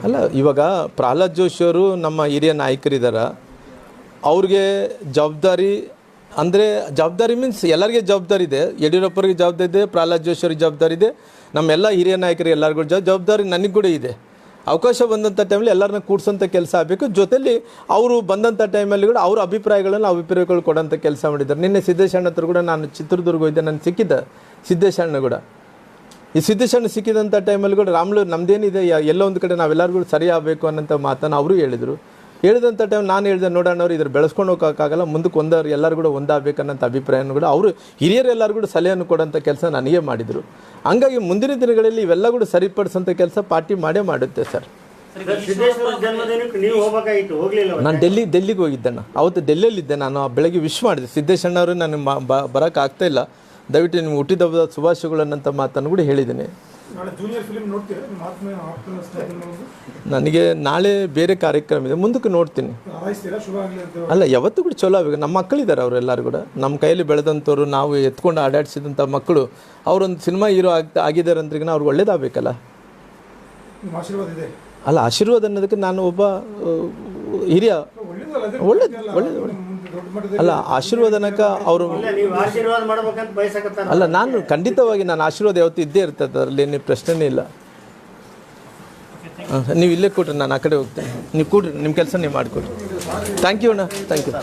ಅಲ್ಲ ಇವಾಗ ಪ್ರಹ್ಲಾದ್ ಜೋಶಿ ಅವರು ನಮ್ಮ ಹಿರಿಯ ನಾಯಕರಿದ್ದಾರೆ, ಅವ್ರಿಗೆ ಜವಾಬ್ದಾರಿ ಅಂದರೆ ಜವಾಬ್ದಾರಿ ಮೀನ್ಸ್ ಎಲ್ಲರಿಗೆ ಜವಾಬ್ದಾರಿ ಇದೆ. ಯಡಿಯೂರಪ್ಪರಿಗೆ ಜವಾಬ್ದಾರಿ ಇದೆ, ಪ್ರಹ್ಲಾದ್ ಜೋಶಿ ಅವ್ರಿಗೆ ಜವಾಬ್ದಾರಿ ಇದೆ, ನಮ್ಮೆಲ್ಲ ಹಿರಿಯ ನಾಯಕರಿಗೆ ಎಲ್ಲರಿಗೂ ಜವಾಬ್ದಾರಿ ನನಗೆ ಕೂಡ ಇದೆ. ಅವಕಾಶ ಬಂದಂಥ ಟೈಮಲ್ಲಿ ಎಲ್ಲರನ್ನ ಕೂಡ್ಸೋಂಥ ಕೆಲಸ ಆಗಬೇಕು. ಜೊತೆಲಿ ಅವರು ಬಂದಂಥ ಟೈಮಲ್ಲಿ ಕೂಡ ಅವ್ರ ಅಭಿಪ್ರಾಯಗಳು ಕೊಡೋಂಥ ಕೆಲಸ ಮಾಡಿದ್ದಾರೆ. ನಿನ್ನೆ ಸಿದ್ದೇಶಣ್ಣ ಹತ್ರ ಕೂಡ ನಾನು ಚಿತ್ರದುರ್ಗ ಹೋಗಿದ್ದೆ, ನಾನು ಸಿಕ್ಕಿದ್ದ ಸಿದ್ದೇಶಣ್ಣ ಕೂಡ. ಈ ಸಿದ್ದೇಶಣ್ಣ ಸಿಕ್ಕಿದಂಥ ಟೈಮಲ್ಲಿ ಕೂಡ ರಾಮ್ಲು ನಮ್ಮದೇನಿದೆ ಎಲ್ಲೋ ಒಂದು ಕಡೆ ನಾವೆಲ್ಲರಿಗೂ ಸರಿ ಆಗಬೇಕು ಅನ್ನೋಂಥ ಮಾತನ್ನು ಅವರು ಹೇಳಿದಂಥ ಟೈಮ್ ನಾನು ಹೇಳಿದೆ, ನೋಡೋಣವ್ರು ಇದ್ರ ಬೆಳೆಸ್ಕೊಂಡು ಹೋಗೋಕ್ಕಾಗಲ್ಲ, ಮುಂದಕ್ಕೆ ಎಲ್ಲರೂ ಕೂಡ ಒಂದಾಗಬೇಕನ್ನೋಂಥ ಅಭಿಪ್ರಾಯನೂ ಕೂಡ ಅವರು ಹಿರಿಯರು ಎಲ್ಲರೂ ಕೂಡ ಸಲಹೆಯನ್ನು ಕೊಡೋಂಥ ಕೆಲಸ ನನಗೆ ಮಾಡಿದರು. ಹಂಗಾಗಿ ಮುಂದಿನ ದಿನಗಳಲ್ಲಿ ಇವೆಲ್ಲ ಕೂಡ ಸರಿಪಡಿಸೋಂಥ ಕೆಲಸ ಪಾರ್ಟಿ ಮಾಡೇ ಮಾಡುತ್ತೆ ಸರ್. ಸಿದ್ದೇಶ್ವರ ಜನ್ಮದಿನಕ್ಕೆ ನೀವು ಹೋಗ್ಬೇಕಾಗಿತ್ತು, ಹೋಗ್ಲಿಲ್ಲ. ನಾನು ಡೆಲ್ಲಿಗೆ ಹೋಗಿದ್ದಣ್ಣ. ಅವತ್ತು ಡೆಲ್ಲಿಯಲ್ಲಿದ್ದೆ ನಾನು. ಬೆಳಗ್ಗೆ ವಿಶ್ ಮಾಡಿದೆ ಸಿದ್ದೇಶಣ್ಣವರು, ನನಗೆ ಬರೋಕ್ಕೆ ಆಗ್ತಾಯಿಲ್ಲ, ದಯವಿಟ್ಟು ನಿಮ್ಗೆ ಹುಟ್ಟಿದ ಹಬ್ಬದ ಶುಭಾಶಯಗಳನ್ನಂಥ ಮಾತನ್ನು ಕೂಡ ಹೇಳಿದ್ದೀನಿ. ನನಗೆ ನಾಳೆ ಬೇರೆ ಕಾರ್ಯಕ್ರಮ ಇದೆ, ಮುಂದಕ್ಕೆ ನೋಡ್ತೀನಿ. ಅಲ್ಲ, ಯಾವತ್ತೂ ಕೂಡ ಚಲೋ ಆಗಬೇಕು. ನಮ್ಮ ಮಕ್ಕಳಿದ್ದಾರೆ ಅವರೆಲ್ಲರೂ ಕೂಡ, ನಮ್ಮ ಕೈಯಲ್ಲಿ ಬೆಳೆದಂಥವ್ರು, ನಾವು ಎತ್ಕೊಂಡು ಆಡಾಡಿಸಿದಂಥ ಮಕ್ಕಳು, ಅವರೊಂದು ಸಿನಿಮಾ ಹೀರೋ ಆಗಿದ್ದಾರೆ ಅಂದ್ರೆ ಅವ್ರಿಗೆ ಒಳ್ಳೇದಾಗಬೇಕಲ್ಲ. ಅಲ್ಲ, ಆಶೀರ್ವಾದ ಅನ್ನೋದಕ್ಕೆ ನಾನು ಒಬ್ಬ ಹಿರಿಯ ಒಳ್ಳೇದು ಅಲ್ಲ, ಆಶೀರ್ವಾದನಕ ಅವರು ಆಶೀರ್ವಾದ ಮಾಡ್ಬೇಕಂತ ಬಯಸಕತ್ತಾರ. ಅಲ್ಲ, ನಾನು ಖಂಡಿತವಾಗಿ ನಾನು ಆಶೀರ್ವಾದ ಯಾವತ್ತೂ ಇದ್ದೇ ಇರ್ತದೆ, ಅದರಲ್ಲಿ ಏನು ಪ್ರಶ್ನೆನೇ ಇಲ್ಲ. ನೀವು ಇಲ್ಲೇ ಕೊಡ್ರಿ, ನಾನು ಆ ಕಡೆ ಹೋಗ್ತೇನೆ. ನೀವು ಕೊಡ್ರಿ, ನಿಮ್ಮ ಕೆಲಸ ನೀವು ಮಾಡಿಕೊಡ್ರಿ. ಥ್ಯಾಂಕ್ ಯು ಅಣ್ಣ, ಥ್ಯಾಂಕ್ ಯು.